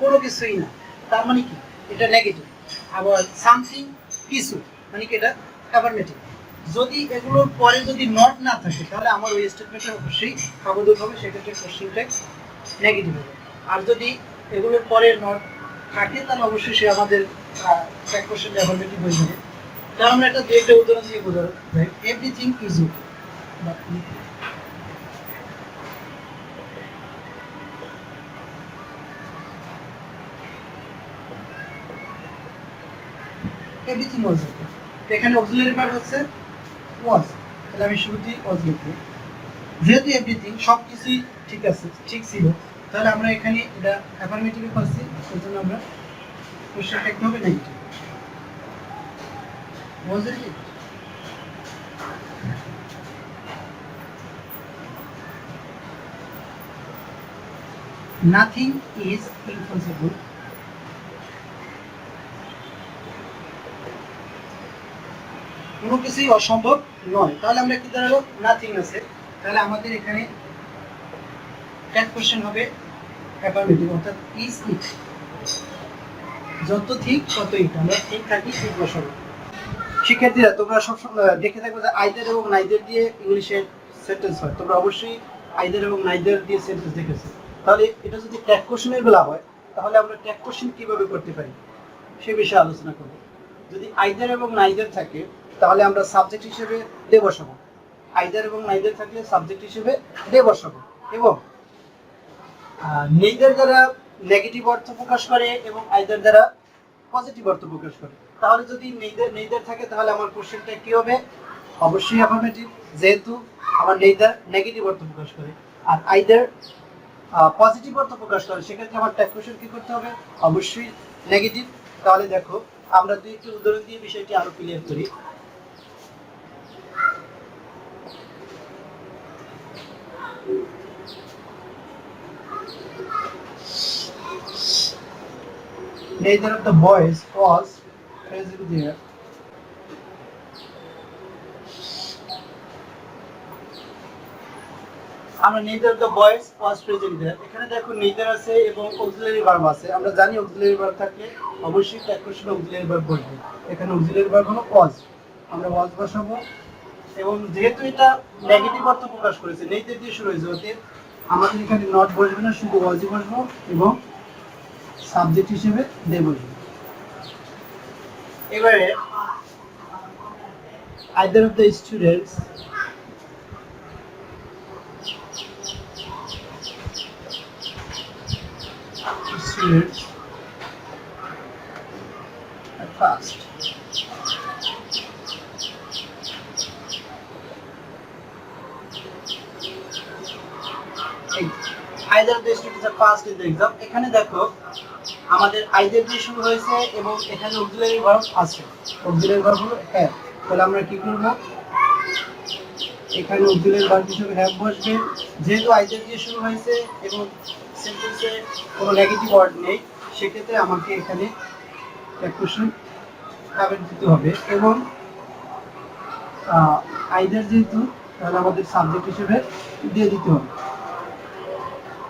কোনো কিছুই না, তার মানে কি? এটা নেগেটিভ। আবার সামথিং কিছু, মানে কি? এটা অ্যাফার্মেটিভ। যদি এগুলোর পরে যদি নট না থাকে তাহলে আমার ওই স্টেটমেন্টটা অবশ্যই হাবোধক হবে, সেক্ষেত্রে কোশ্চেনটা নেগেটিভ হবে। আর যদি এগুলোর পরে নট থাকে তাহলে অবশ্যই সে আমাদের কোশ্চেন অ্যাফার্মেটিভ হয়ে যাবে। তাহলে আমরা একটা দুইটা উদাহরণ দিয়ে বোঝাবো। Everything is okay, everything was okay. এখানে অক্সিলারি ভার্ব হচ্ছে ওয়াজ, তাহলে আমি শুরুতেই ওয়াজ লিখব। যেহেতু এভরিথিং সবকিছুই ঠিক আছে, ঠিক ছিল, তাহলে আমরা এখানে এটা অ্যাফার্মেটিভে পাচ্ছি, সেজন্য আমরা কোশ্চেন লিখতে হবে negative. Was it? Nothing is impossible. কোনো কিছুই অসম্ভব নয়। তাহলে আমরা কি দাঁড়াবো? নাথিং আছে, তাহলে আমাদের এখানে এক কোশ্চেন হবে অ্যাফার্মেটিভ, অর্থাৎ ইজ ইট। যত ঠিক তত ইট, আমরা ঠিক থাকি ঠিক বসাবো। শিক্ষার্থীরা, তোমরা সবসময় দেখে থাকবে যে আইদার এবং নাইদার দিয়ে ইংলিশের সেন্টেন্স হয়। তোমরা অবশ্যই আইদার এবং নাইদার দিয়ে সেন্টেন্স দেখেছো। তাহলে এটা যদি ট্যাগ কোশ্চেনের বেলা হয় তাহলে আমরা ট্যাগ কোশ্চেন কিভাবে করতে পারি সে বিষয়ে আলোচনা করব। যদি আইদার এবং নাইদার থাকে তাহলে আমরা সাবজেক্ট হিসেবে দে বসাবো। আইদার এবং নাইদার থাকলে সাবজেক্ট হিসেবে দে বসাবো এবং নেইদার দ্বারা নেগেটিভ অর্থ প্রকাশ করে এবং আইদার দ্বারা পজিটিভ অর্থ প্রকাশ করে। তাহলে যদি নেইদার থাকে তাহলে আমার কোশ্চেনটা কি হবে? অবশ্যই অ্যাফার্মেটিভ, যেহেতু আমার নেইদার নেগেটিভ অর্থ প্রকাশ করে আর আইদার পজিটিভ অর্থ প্রকাশ করে, সেক্ষেত্রে আমার ট্যাগ কোশ্চেন কি করতে হবে? অবশ্যই নেগেটিভ। তাহলে দেখো আমরা দুই একটি উদাহরণ দিয়ে বিষয়টি আরো ক্লিয়ার করি। Neither of the boys was present there. আমরা neither of the boys was present there, এখানে দেখো neither আছে এবং auxiliary verb আছে। আমরা জানি auxiliary verb থাকলে অবশ্যই ট্যাগ কোশ্চেনে auxiliary verb বসবে। এখানে auxiliary verb হলো was, আমরা was বসাবো এবং যেহেতু এটা নেগেটিভ অর্থ প্রকাশ করেছে neither দিয়ে শুরু হয়েছে, অতএব আমাদের এখানে নট বসবে না, শুধু wasই বসবো এবং সাবজেক্ট হিসেবে দে বসবে। এবারে either of the students at first, either of the students at first in the exam, এখানে দেখো আমাদের either দিয়ে শুরু হয়েছে এবং এখানে auxiliary verb আছে। auxiliary verb হলো have, তাহলে আমরা কি করব? এখানে auxiliary verb হিসেবে have বসবে। যেহেতু either দিয়ে শুরু হয়েছে এবং সেন্টেন্সে কোনো নেগেটিভ ওয়ার্ড নেই, সেক্ষেত্রে আমাকে এখানে ট্যাগ কোশ্চেন have দিতে হবে এবং either যেহেতু তাহলে আমাদের সাবজেক্ট হিসেবে দিয়ে দিতে হবে।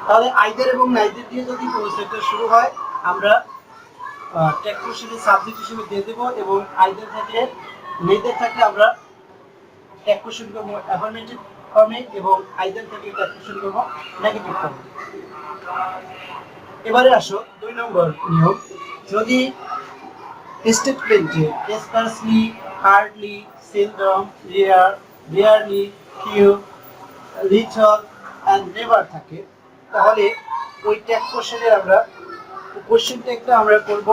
তাহলে আইদার এবং নাইদার দিয়ে যদি কোনো সেন্টেন্স শুরু হয় আমরা ট্যাগ কোশ্চেনের সাবজেক্ট হিসেবে দিয়ে দেব এবং আইদার থাকলে নেইদার থাকলে আমরা ট্যাগ কোশ্চেন করব অ্যাফার্মেটিভ ফর্মে এবং আইদার থাকলে ট্যাগ কোশ্চেন করব নেগেটিভ ফর্মে। এবারে আসো 2 নম্বর নিয়ম। যদি স্টেটমেন্টে sparsely, hardly, seldom, rare, rarely, few, little and never থাকে তাহলে ওই ট্যাগ কোশ্চেনের আমরা কোশ্চেন ট্যাগটা আমরা করব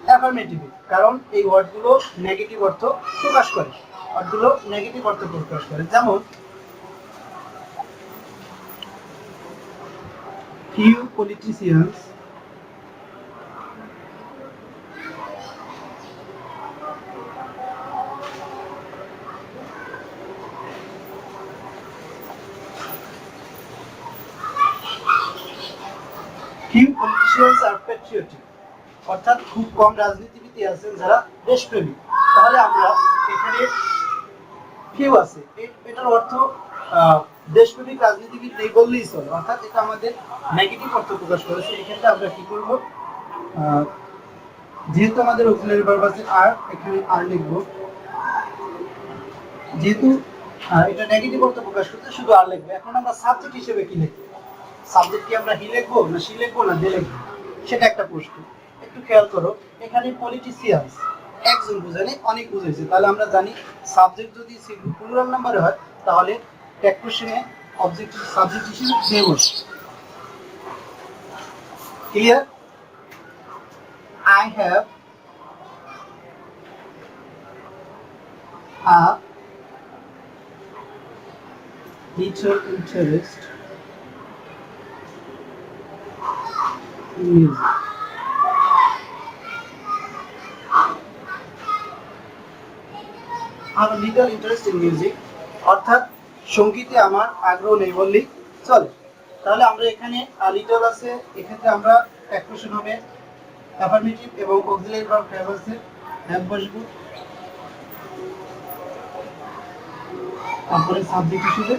অ্যাফার্মেটিভ, কারণ এই ওয়ার্ডগুলো নেগেটিভ অর্থ প্রকাশ করে। ওয়ার্ডগুলো নেগেটিভ অর্থ প্রকাশ করে, যেমন few politicians are patriotic, অর্থাৎ খুব কম রাজনীতিবিদ আছেন যারা দেশপ্রেমী। তাহলে আমরা এখানে ফিউ আছে, এটার অর্থ দেশপ্রেমিক রাজনীতিবিদ নেই বললেই চলে, অর্থাৎ এটা আমাদের নেগেটিভ অর্থ প্রকাশ করেছে। এক্ষেত্রে আমরা কি করব? যেহেতু আমাদের অক্সিলারি ভার্ব আছে আর, এখানে আর লিখব। যেহেতু এটা নেগেটিভ অর্থ প্রকাশ করতে শুধু আর লিখব। এখন আমরা সাবজেক্ট হিসেবে কি লিখব? সাবজেক্ট কি আমরা হি লিখবো না সি লিখবো না দে লিখবো, সেটা একটা প্রশ্ন। একটু খেয়াল করো, এখানে পলিটিশিয়ানস একজন বুঝানে অনেক বুঝাইছে, তাহলে আমরা জানি সাবজেক্ট যদি প্লুরাল নাম্বারে হয় তাহলে ট্যাগ কোশ্চেনে অবজেক্ট সাবজেক্ট হিসেবে দে বসে। Clear? I have a little interest in music. আমার লিটল ইন্টারেস্ট ইন মিউজিক, অর্থাৎ সঙ্গীতে আমার আগ্রহ নেই বললেই চলে। তাহলে আমরা এখানে লিটল আছে, এক্ষেত্রে আমরা ট্যাগ কোশ্চেন হবে অ্যাফার্মেটিভ এবং অক্সিলারি ভার্ব হ্যাভ আছে, হ্যাভ বসবো, তারপরে সাবজেক্ট হিসেবে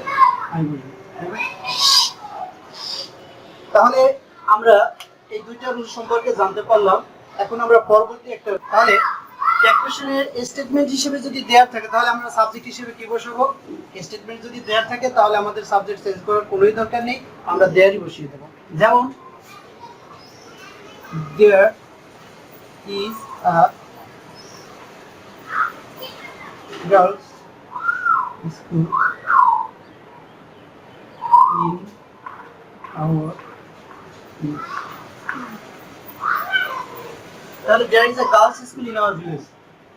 আই বসবো। তাহলে আমরা এই দুইটা রুল সম্পর্কে জানতে পারলাম। এখন আমরা পরবর্তী একটা, তাহলে ট্যাগ কোশ্চেনের স্টেটমেন্ট হিসেবে যদি দেয়ার থাকে তাহলে আমরা সাবজেক্ট হিসেবে কি বসাবো? স্টেটমেন্ট যদি দেয়ার থাকে তাহলে আমাদের সাবজেক্ট চেঞ্জ করার কোনোই দরকার নেই, আমরা দেয়ারই বসিয়ে দেব। যেমন there is a girls school in our village. তাহলে there is a girls school in our village.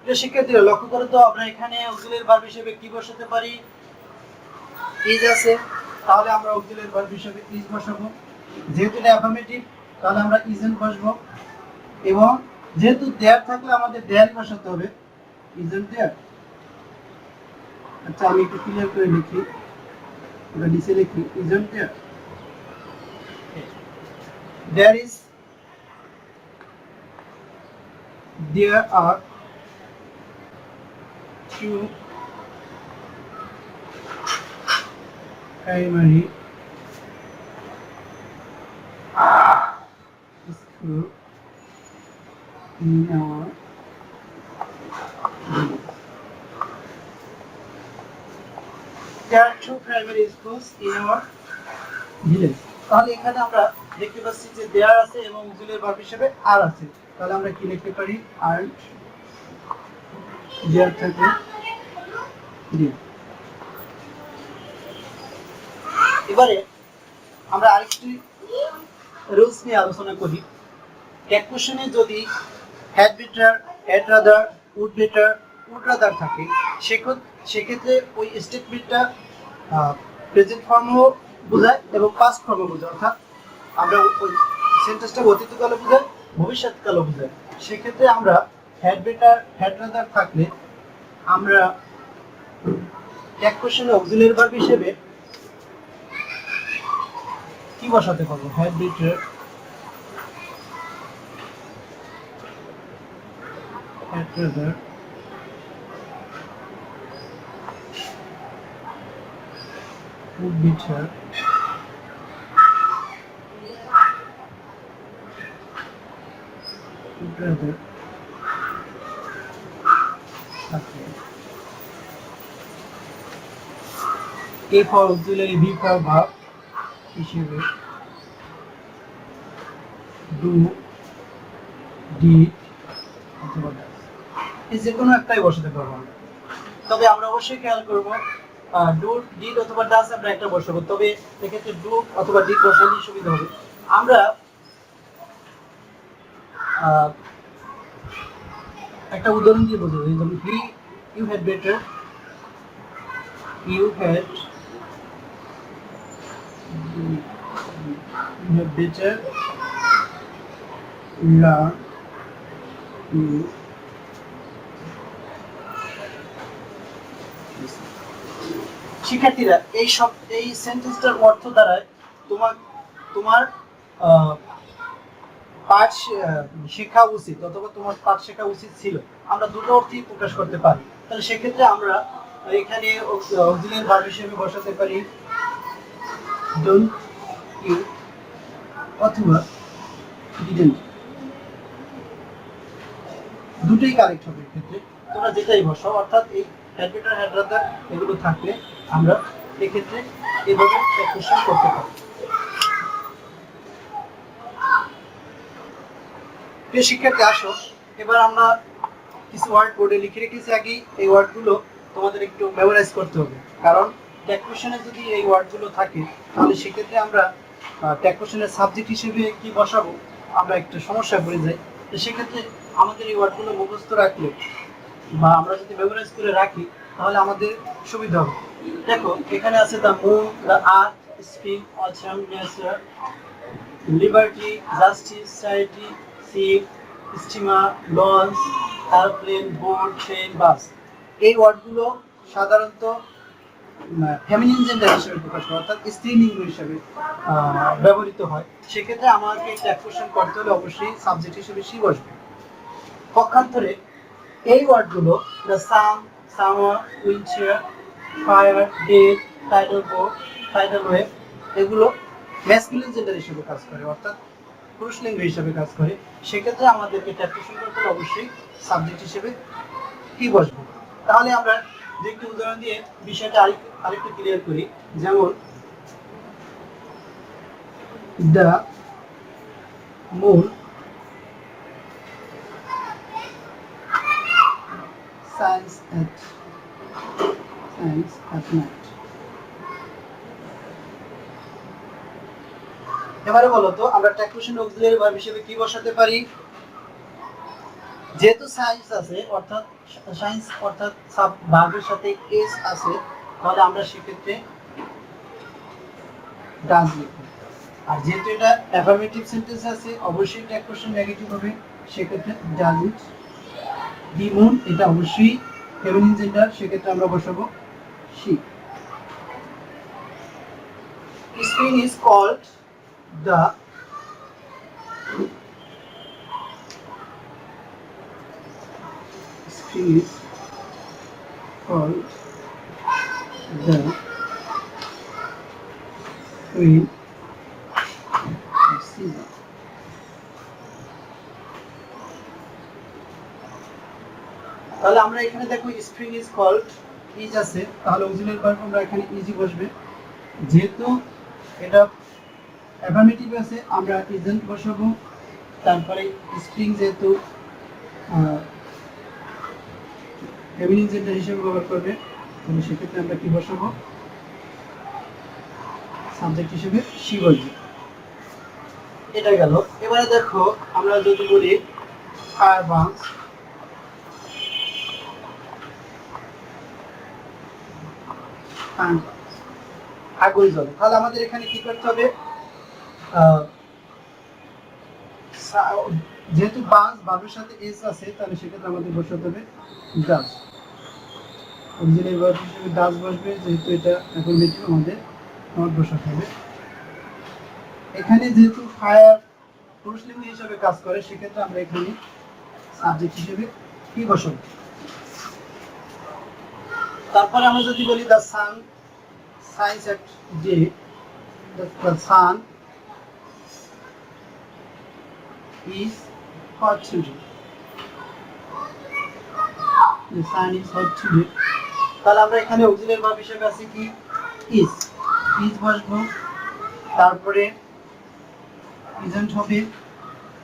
প্রিয় শিক্ষার্থীরা লক্ষ্য করো তো, আমরা এখানে অক্সিলিয়ারি ভার্ব হিসেবে কি বসাতে পারি? ইজ আছে, তাহলে আমরা অক্সিলিয়ারি ভার্ব হিসেবে ইজ বসাবো। যেহেতু এটা অ্যাফার্মেটিভ, তাহলে আমরা ইজেন্ট বসাবো। এবং যেহেতু দেয়ার থাকলে আমাদের দেয়ারই বসাতে হবে, ইজেন্ট দেয়ার। আচ্ছা, আমি একটু ক্লিয়ার করে লিখি, আমরা নিচে লিখি isn't there. There is, there are two primary school in our village. There are two primary schools in our village. তাহলে এখানে আমরা দেখতে পাচ্ছি যে দেয়ার আছে এবং অক্সিলিয়ারি ভার্ব হিসেবে আর আছে। তাহলে আমরা কি লিখতে পারি? আর দেয়ার থাকে দেয়ার। এবারে আমরা আরেকটি রুলস নিয়ে আলোচনা করি। ট্যাগ কোশ্চেনে যদি had better, had rather, would better, would rather থাকে, সেক্ষেত্রে ওই স্টেটমেন্টটা প্রেজেন্ট ফর্মও বোঝায় এবং পাস্ট ফর্মও বোঝায়। অর্থাৎ আমরা ওই সেন্টেন্সটা অতীতকালে বোঝায়, ভবিষ্যৎকালও বোঝায়। সেক্ষেত্রে আমরা হ্যাড বেটার, হ্যাড রাদার থাকলে আমরা ট্যাগ কোশ্চেনে অক্সিলিয়ারি ভার্ব হিসেবে কি বসাতে পারবো? Had better, had rather, would better, would rather থাকে। A for auxiliary, B for verb হিসেবে do, did অথবা does, এই যে কোনো একটাই বসাতে পারবো আমরা। তবে আমরা অবশ্যই খেয়াল করব ডু, ডিড অথবা ডাজ আমরা একটা বসাবো। তবে এক্ষেত্রে ডু অথবা ডিড বসালেই সুবিধা হবে। আমরা একটা উদাহরণ দিয়ে বোঝাবো। যেমন he, you had better, you had better learn to শিক্ষার্থীরা এই সেন্টেন্সটার অর্থ দ্বারায় তোমার পাঠ শেখা উচিত অথবা তোমার পাঠ শেখা উচিত ছিল। আমরা দুটো অর্থই প্রকাশ করতে পারি। তাহলে সেক্ষেত্রে আমরা এখানে অক্সিলিয়ারি ভার্ব হিসেবে বসাতে পারি ডোন্ট ইউ অথবা ডিডন্ট। দুটোই কারেক্ট হবে এক্ষেত্রে, তোমরা যেটাই বসাও। অর্থাৎ এই হ্যাড বেটার, হ্যাড রাদার এগুলো থাকলে আমরা এক্ষেত্রে এভাবে কোশ্চেন করতে পারি। প্রিয় শিক্ষার্থী, আসো এবার আমরা কিছু ওয়ার্ড বোর্ডে লিখে রেখেছি আগেই। এই ওয়ার্ডগুলো তোমাদের একটু মেমোরাইজ করতে হবে, কারণ ট্যাগ কোশ্চেনে যদি এই ওয়ার্ডগুলো থাকে তাহলে সেক্ষেত্রে আমরা ট্যাগ কোশ্চেনের সাবজেক্ট হিসেবে কি বসাবো আমরা একটু সমস্যায় পড়ে যাই। তো সেক্ষেত্রে আমাদের এই ওয়ার্ডগুলো মুখস্থ রাখলে বা আমরা যদি মেমোরাইজ করে রাখি তাহলে আমাদের সুবিধা হবে। দেখো এখানে আছে the moon, the earth, spring, autumn, nature, liberty, justice, charity, ship, steamer, launch, airplane, boat, train, bus. এই ওয়ার্ডগুলো সাধারণত ফেমিনিন জেন্ডার হিসেবে প্রকাশ করে, অর্থাৎ স্ত্রীলিঙ্গ হিসেবে ব্যবহৃত হয়। সেক্ষেত্রে আমাকে ট্যাগ কোশ্চেন করতে হলে অবশ্যই সাবজেক্ট হিসেবে সি বসবে। পক্ষান্তরে এই ওয়ার্ডগুলো the sun, summer, winter, fire, death, tidal boat, tidal wave এগুলো ম্যাসকুলিন জেন্ডার হিসেবে কাজ করে, অর্থাৎ পুরুষ লিঙ্গ হিসেবে কাজ করে। সেক্ষেত্রে আমাদেরকে ট্যাগ কোশ্চেন করতে হলে অবশ্যই সাবজেক্ট হিসেবে কি বসবে। তাহলে আমরা যে একটি উদাহরণ দিয়ে বিষয়টা আরেকটু ক্লিয়ার করি। যেমন the moon science at night. এবারে বলো তো আমরা ট্যাগ কোশ্চেন অক্সিলারি ভার্ব হিসেবে কি বসাতে পারি? যেহেতু সায়েন্স আছে অর্থাৎ সায়েন্স অর্থাৎ সাব ভার্বের সাথে এস আছে, তাহলে আমরা সেক্ষেত্রে ডাজ লিখব। আর যেহেতু এটা অ্যাফার্মেটিভ সেন্টেন্স আছে, অবশ্যই ট্যাগ কোশ্চেন নেগেটিভ হবে, সেক্ষেত্রে ডাজন্ট। দি মুন এটা অবশ্যই ফেমিনিন জেন্ডার, সেক্ষেত্রে আমরা বসাবো she. Spring is called the spring is called the queen of season. তাহলে আমরা এখানে দেখো স্প্রিং ইজ কল্ড, ইজ আছে, তাহলে অক্সিলারি ভার্ব আমরা এখানে ইজি বসবে। যেহেতু এটা অ্যাফার্মেটিভ আছে আমরা ইজেন্ট বসাবো। তারপরে স্প্রিং যেহেতু ফেমিনিন জেন্ডার হিসেবে ব্যবহার করবে, তাহলে সেক্ষেত্রে আমরা কি বসাবো? সাবজেক্ট হিসেবে শি বসবে। এটা গেল। এবারে দেখো আমরা যদি বলি ফায়ার বার্নস, আগুন জ্বলে, তাহলে আমাদের এখানে কি করতে হবে? যেহেতু বাস ভার্বের সাথে এস আছে, তাহলে সেক্ষেত্রে আমাদের বসাতে হবে ডাজ। অক্সিলারি ভার্ব হিসেবে ডাজ বসবে, যেহেতু এটা অ্যাফার্মেটিভ আমাদের নট বসাতে হবে। এখানে যেহেতু ফায়ার পুরুষলিঙ্গ হিসেবে কাজ করে, সেক্ষেত্রে আমরা এখানে সাবজেক্ট হিসেবে কি বসাবো? তারপরে আমরা যদি বলি the sun shines at day, the sun is hot today. The sun is hot today. তাহলে আমরা এখানে অক্সিলারি ভার্ব হিসেবে আছে কি? is বসবো, তারপরে প্রেজেন্ট হবে,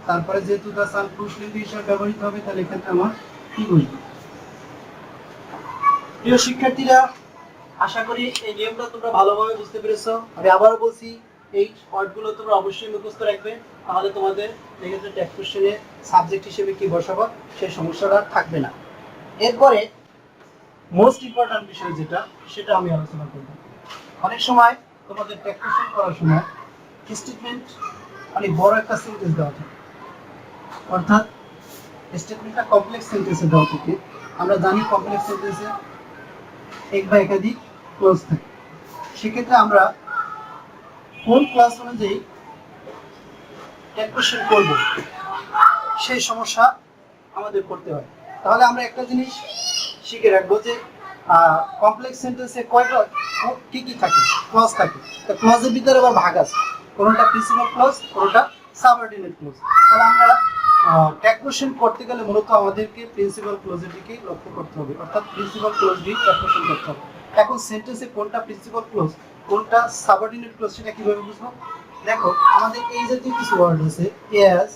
তারপরে যেহেতু দ্য সান পুরুষলিঙ্গ হিসেবে ব্যবহৃত হবে, তাহলে এখানে আমার কি বসবে? প্রিয় শিক্ষার্থীরা, আশা করি এই নিয়মটা তোমরা ভালোভাবে বুঝতে পেরেছো। আমি আবারও বলছি, এই ওয়ার্ডগুলো তোমরা অবশ্যই মুখস্থ রাখবে, তাহলে তোমাদের এক্ষেত্রে ট্যাগ কোশ্চেনে সাবজেক্ট হিসেবে কি বসাবো সেই সমস্যাটা থাকবে না। এরপরে মোস্ট ইম্পর্টেন্ট বিষয় যেটা, সেটা আমি আলোচনা করব। অনেক সময় তোমাদের ট্যাগ কোশ্চেন করার সময় স্টেটমেন্ট অনেক বড় একটা সেন্টেন্স দেওয়া থাকে, অর্থাৎ স্টেটমেন্টটা কমপ্লেক্স সেন্টেন্সে দেওয়া থাকে। আমরা জানি কমপ্লেক্স সেন্টেন্সে এক বা একাধিক ক্লজ থাকে। সেক্ষেত্রে আমরা কোন ক্লাস অনুযায়ী ট্যাগ কোশ্চেন করব সেই সমস্যা আমাদের করতে হয়। তাহলে আমরা একটা জিনিস শিখে রাখবো যে কমপ্লেক্স সেন্টেন্সে কয়টা কি কি থাকে, ক্লজ থাকে। তো ক্লজের ভিতরে আবার ভাগ আছে, কোনটা প্রিন্সিপাল ক্লজ, কোনটা সাবঅর্ডিনেট ক্লজ। তাহলে আমরা ট্যাগ কোশ্চেন করতে গেলে মূলত আমাদেরকে প্রিন্সিপাল ক্লজের দিকে লক্ষ্য করতে হবে, অর্থাৎ প্রিন্সিপাল ক্লজ দিয়ে ট্যাগ কোশ্চেন করতে হবে। এখন সেন্টেন্সে কোনটা প্রিন্সিপাল ক্লজ, কোনটা সাবঅর্ডিনেট ক্লজ, সেটা কিভাবে বুঝবো? দেখো আমাদের এই জাতীয় কিছু ওয়ার্ড আছে, as,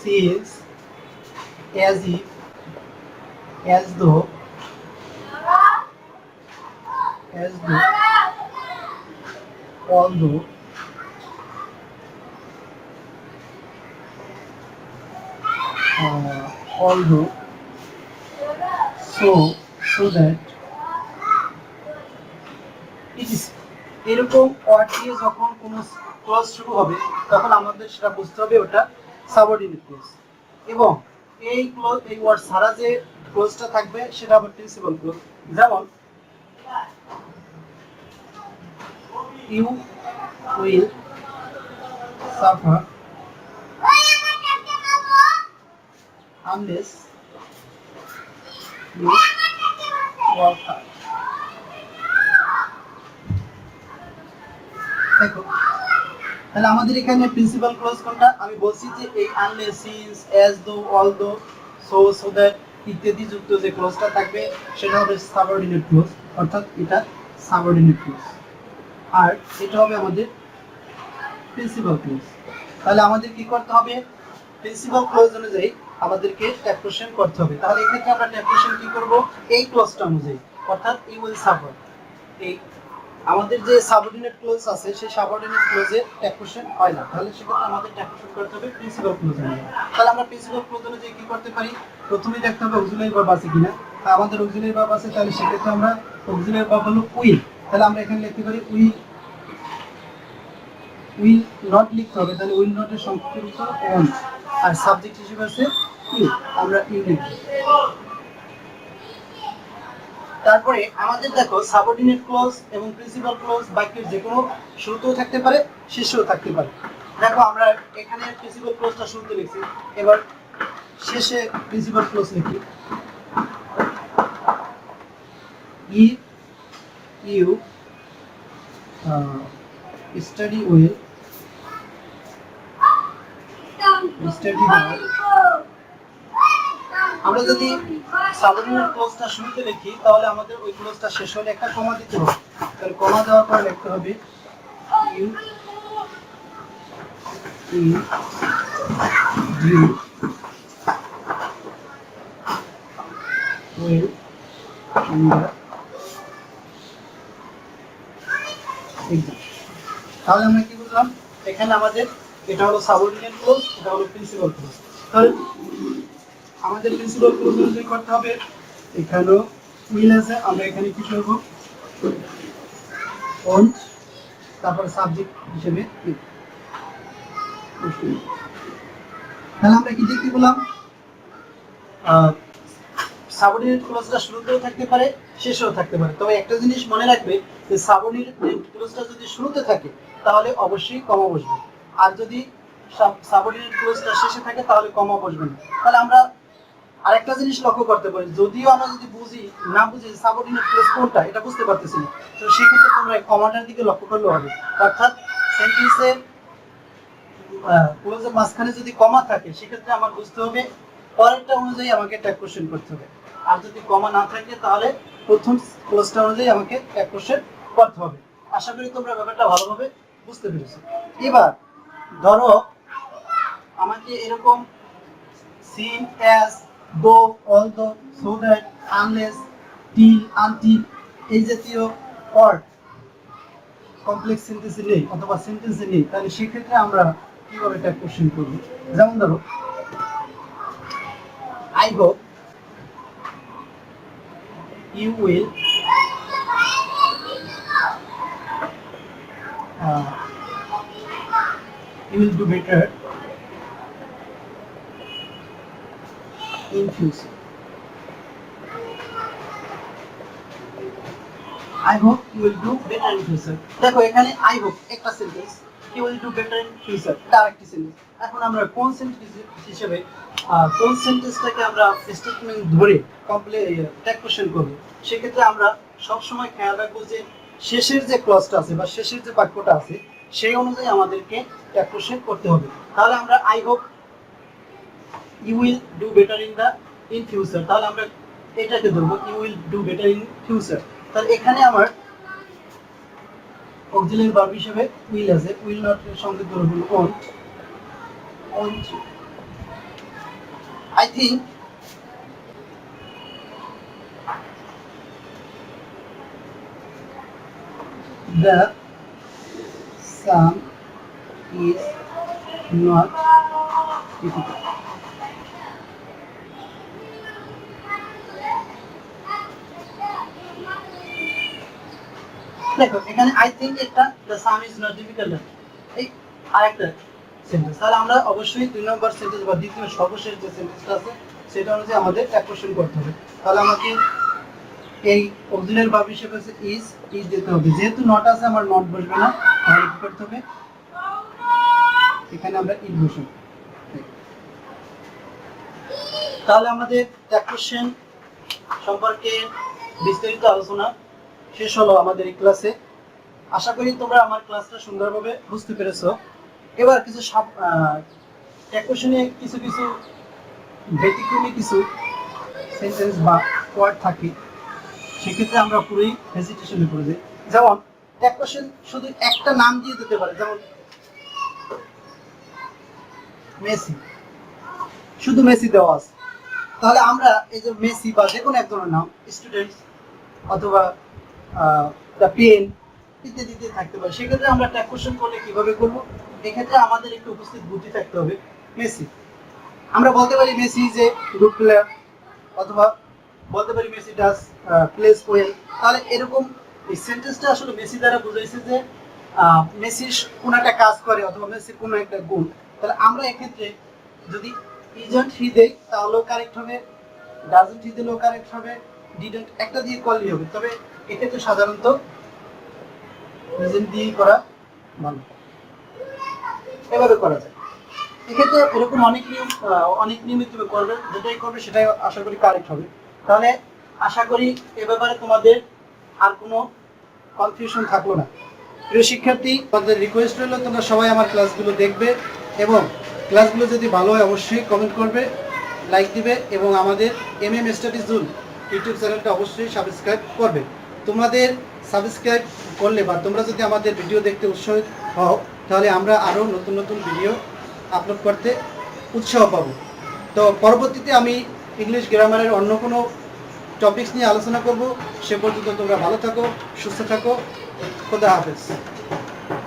since, as if, as though, although, although, so, so that, it is। এরকম ওয়ার্ড দিয়ে যখন কোনো ক্লজ শুরু হবে, তখন আমাদের সেটা বুঝতে হবে ওটা সাবঅর্ডিনেট ক্লজ। এবং এই ক্লজ, এই ওয়ার্ড ছাড়া যে ক্লজটা থাকবে সেটা আবার প্রিন্সিপাল ক্লজ। যেমন you will suffer unless you work hard. দেখো তাহলে আমাদের এখানে প্রিন্সিপাল ক্লজ কোনটা? আমি বলছি যে এই unless, since, as though, although, so, so that ইত্যাদি যুক্ত যে ক্লজটা থাকবে সেটা হবে সাবঅর্ডিনেট ক্লজ, অর্থাৎ এটা সাবঅর্ডিনেট ক্লজ। আর এটা হবে আমাদের প্রিন্সিপাল ক্লজ। তাহলে আমাদের কি করতে হবে? প্রিন্সিপাল ক্লজ অনুযায়ী আমাদেরকে ট্যাগ কোশ্চেন করতে হবে। তাহলে এই ক্ষেত্রে আমরা ট্যাগ কোশ্চেন কি করব, এই ক্লজটা অনুযায়ী, অর্থাৎ ইউ উইল সাফার, এই আমাদের যে সাবঅর্ডিনেট ক্লজ আছে সেই সাবঅর্ডিনেট ক্লজে ট্যাগ কোশ্চেন হয় না, তাহলে সেক্ষেত্রে আমাদের ট্যাগ কোশ্চেন করতে হবে প্রিন্সিপাল ক্লজ অনুযায়ী। তাহলে আমরা প্রিন্সিপাল ক্লজ অনুযায়ী কি করতে পারি, প্রথমেই দেখতে হবে অক্সিলারি ভার্ব আছে কিনা। আমাদের অক্সিলারি ভার্ব আছে, তাহলে সেক্ষেত্রে আমরা অক্সিলারি ভার্ব হলো উইল, তাহলে আমরা এখানে লিখতে পারি উইল নট লিখতে হবে, তাহলে উইল নট এর সংক্ষিপ্ত অন, আর সাবজেক্ট হিসেবে আছে ইউ, আমরা ইউ লিখব। তারপরে আমাদের দেখো সাবঅর্ডিনেট ক্লজ এবং প্রিন্সিপাল ক্লজ বাক্যের যে কোনো শুরুতেও থাকতে পারে শেষেও থাকতে পারে। দেখো আমরা এখানে প্রিন্সিপাল ক্লজটা শুরুতে লিখছি, এবার শেষে প্রিন্সিপাল ক্লজ লিখি। If you study well, study hard. আমরা যদি সাবঅর্ডিনেট ক্লজটা শুরুতে লিখি তাহলে আমাদের ওই ক্লজটা শেষ হলে একটা কমা দিতে হবে, তাহলে কমা দেওয়ার পর লিখতে হবে ইউ উইল এক্সাম। তাহলে আমরা কি বুঝলাম, এখানে আমাদের এটা হলো সাবঅর্ডিনেট ক্লজ, এটা হলো প্রিন্সিপাল ক্লজ। তাহলে আমাদের প্রিন্সিপাল ক্লজ অনুযায়ী করতে হবে, এখানেও উইল আছে, আমরা এখানে কি করব অন, তারপর সাবজেক্ট হিসেবে তাহলে আমরা কি দেখতে পেলাম, সাবঅর্ডিনেট ক্লজটা শুরুতেও থাকতে পারে শেষেও থাকতে পারে, তবে একটা জিনিস মনে রাখবে যে সাবঅর্ডিনেট ক্লজটা যদি শুরুতে থাকে তাহলে অবশ্যই কমা বসবে, আর যদি সাবঅর্ডিনেট ক্লজটা শেষে থাকে তাহলে কমা বসবে না। তাহলে আমরা আরেকটা জিনিস লক্ষ্য করতে পারি, যদিও আমরা যদি না বুঝি সাবঅর্ডিনেট ক্লজ কোনটা এটা বুঝতে পারতেছি না, তো সেক্ষেত্রে তোমরা কমাটার দিকে লক্ষ্য করলেও হবে, অর্থাৎ সেন্টেন্সে ক্লজের মাঝখানে যদি কমা থাকে সেক্ষেত্রে আমার বুঝতে হবে পরেরটা অনুযায়ী আমাকে ট্যাগ কোশ্চেন করতে হবে, আর যদি কমা না থাকে তাহলে প্রথম ক্লজটা অনুযায়ী আমাকে ট্যাগ কোশ্চেন করতে হবে। আশা করি তোমরা ব্যাপারটা ভালোভাবে বুঝতে পেরেছো। এবার ধরো আমাকে এরকম সিন, অ্যাজ, দো, although, so that, unless, till, until এই জাতীয় ওয়ার্ড কমপ্লেক্স সেন্টেন্সে নেই অথবা সেন্টেন্সে নেই, তাহলে সেক্ষেত্রে আমরা কিভাবে ট্যাগ কোশ্চেন করব। যেমন ধরো I hope you will do better in future. I hope you will do better in future. দেখো এখানে I hope একটা sentence, you will do better in future এটা আরেকটি সেন্টেন্স। এখন আমরা কোন সেন্টেন্স হিসেবে কোন সেন্টেন্সটাকে আমরা স্টেটমেন্ট ধরে ট্যাগ কোশ্চেন করব, সেক্ষেত্রে আমরা সব সময় খেয়াল রাখবো যে শেষের যে ক্লজটা আছে বা শেষের যে বাক্যটা আছে সেই অনুযায়ী আমাদেরকে ট্যাগ কোশ্চেন করতে হবে। তাহলে আমরা I hope you will do better in future, তাহলে আমরা এটাকে ধরবো you will do better in future। তাহলে এখানে আমার অক্সিলারি ভার্ব হিসেবে উইল আছে, উইল নট এর সঙ্গে ধরব won't. I think the sum is not difficult. দেখো এখানে আই থিংক একটা the some is not difficult, এই আরেকটা সেন্টেন্স। তাহলে আমরা অবশ্যই 2 নম্বর সেন্টেন্স বা দ্বিতীয় সর্বশেষ যে সেন্টেন্সটা আছে সেটা অনুযায়ী আমাদের ট্যাগ কোশ্চেন করতে হবে। তাহলে আমাকে এই অক্সিলারি ভার্ব হিসেবে ইজ দিতে হবে, যেহেতু নট আছে আমার নট বসবে না, তাহলে কি করতে হবে এখানে আমরা ইজ বসাবো। তাহলে আমাদের ট্যাগ কোশ্চেন সম্পর্কে বিস্তারিত আলোচনা শেষ হলো আমাদের এই ক্লাসে। আশা করি তোমরা আমার ক্লাসটা সুন্দরভাবে বুঝতে পেরেছো। এবার কিছু ট্যাগ কোশ্চেনে কিছু ব্যতিক্রমী কিছু সেন্টেন্স বা ওয়ার্ড থাকে, সেক্ষেত্রে আমরা পুরোই হেজিটেশনে পড়ে যাই। যেমন ট্যাগ কোশ্চেন শুধু একটা নাম দিয়ে দিতে পারে, যেমন মেসি, শুধু মেসি দেওয়া আছে, তাহলে আমরা এই যে মেসি বা যে কোনো এক ধরনের নাম, স্টুডেন্টস অথবা দ্য পেন ইত্যাদি থাকতে পারে। সেক্ষেত্রে আমরা ট্যাগ কোশ্চেন করলে কিভাবে করব? এক্ষেত্রে আমাদের একটু উপস্থিত বুদ্ধি থাকতে হবে। মেসি, আমরা বলতে পারি Messi is a good player, অথবা বলতে পারি মেসি ডাজ প্লেস ওয়েল। তাহলে এরকম এই সেন্টেন্সটা আসলে মেসি দ্বারা বুঝাইছে যে মেসির কোনো একটা কাজ করে অথবা মেসির কোনো একটা গুণ। তাহলে আমরা এক্ষেত্রে যদি ইজন্ট হি দেই তাহলেও কারেক্ট হবে, ডাজন্ট হি দিলেও কারেক্ট হবে, ডিডন্ট একটা দিয়ে করলেই হবে। তবে এক্ষেত্রে সাধারণত ইজন্ট দিয়েই করা ভালো, এভাবে করা যায়। এক্ষেত্রে এরকম অনেক নিয়মিত তুমি করবে, যেটাই করবে সেটাই আশা করি কারেক্ট হবে। তাহলে আশা করি এ ব্যাপারে তোমাদের আর কোনো কনফিউশন থাকলো না। প্রিয় শিক্ষার্থী, তোমাদের রিকোয়েস্ট রইল তোমরা সবাই আমার ক্লাসগুলো দেখবে, এবং ক্লাসগুলো যদি ভালো হয় অবশ্যই কমেন্ট করবে, লাইক দিবে, এবং আমাদের MM স্টাডি জোন ইউটিউব চ্যানেলটা অবশ্যই সাবস্ক্রাইব করবে। তোমাদের সাবস্ক্রাইব করলে বা তোমরা যদি আমাদের ভিডিও দেখতে উৎসাহিত হও, তাহলে আমরা আরও নতুন নতুন ভিডিও আপলোড করতে উৎসাহ পাবো। তো পরবর্তীতে আমি ইংলিশ গ্রামারের অন্য কোনো টপিকস নিয়ে আলোচনা করব। সে পর্যন্ত তোমরা ভালো থাকো, সুস্থ থাকো। খোদা হাফেজ।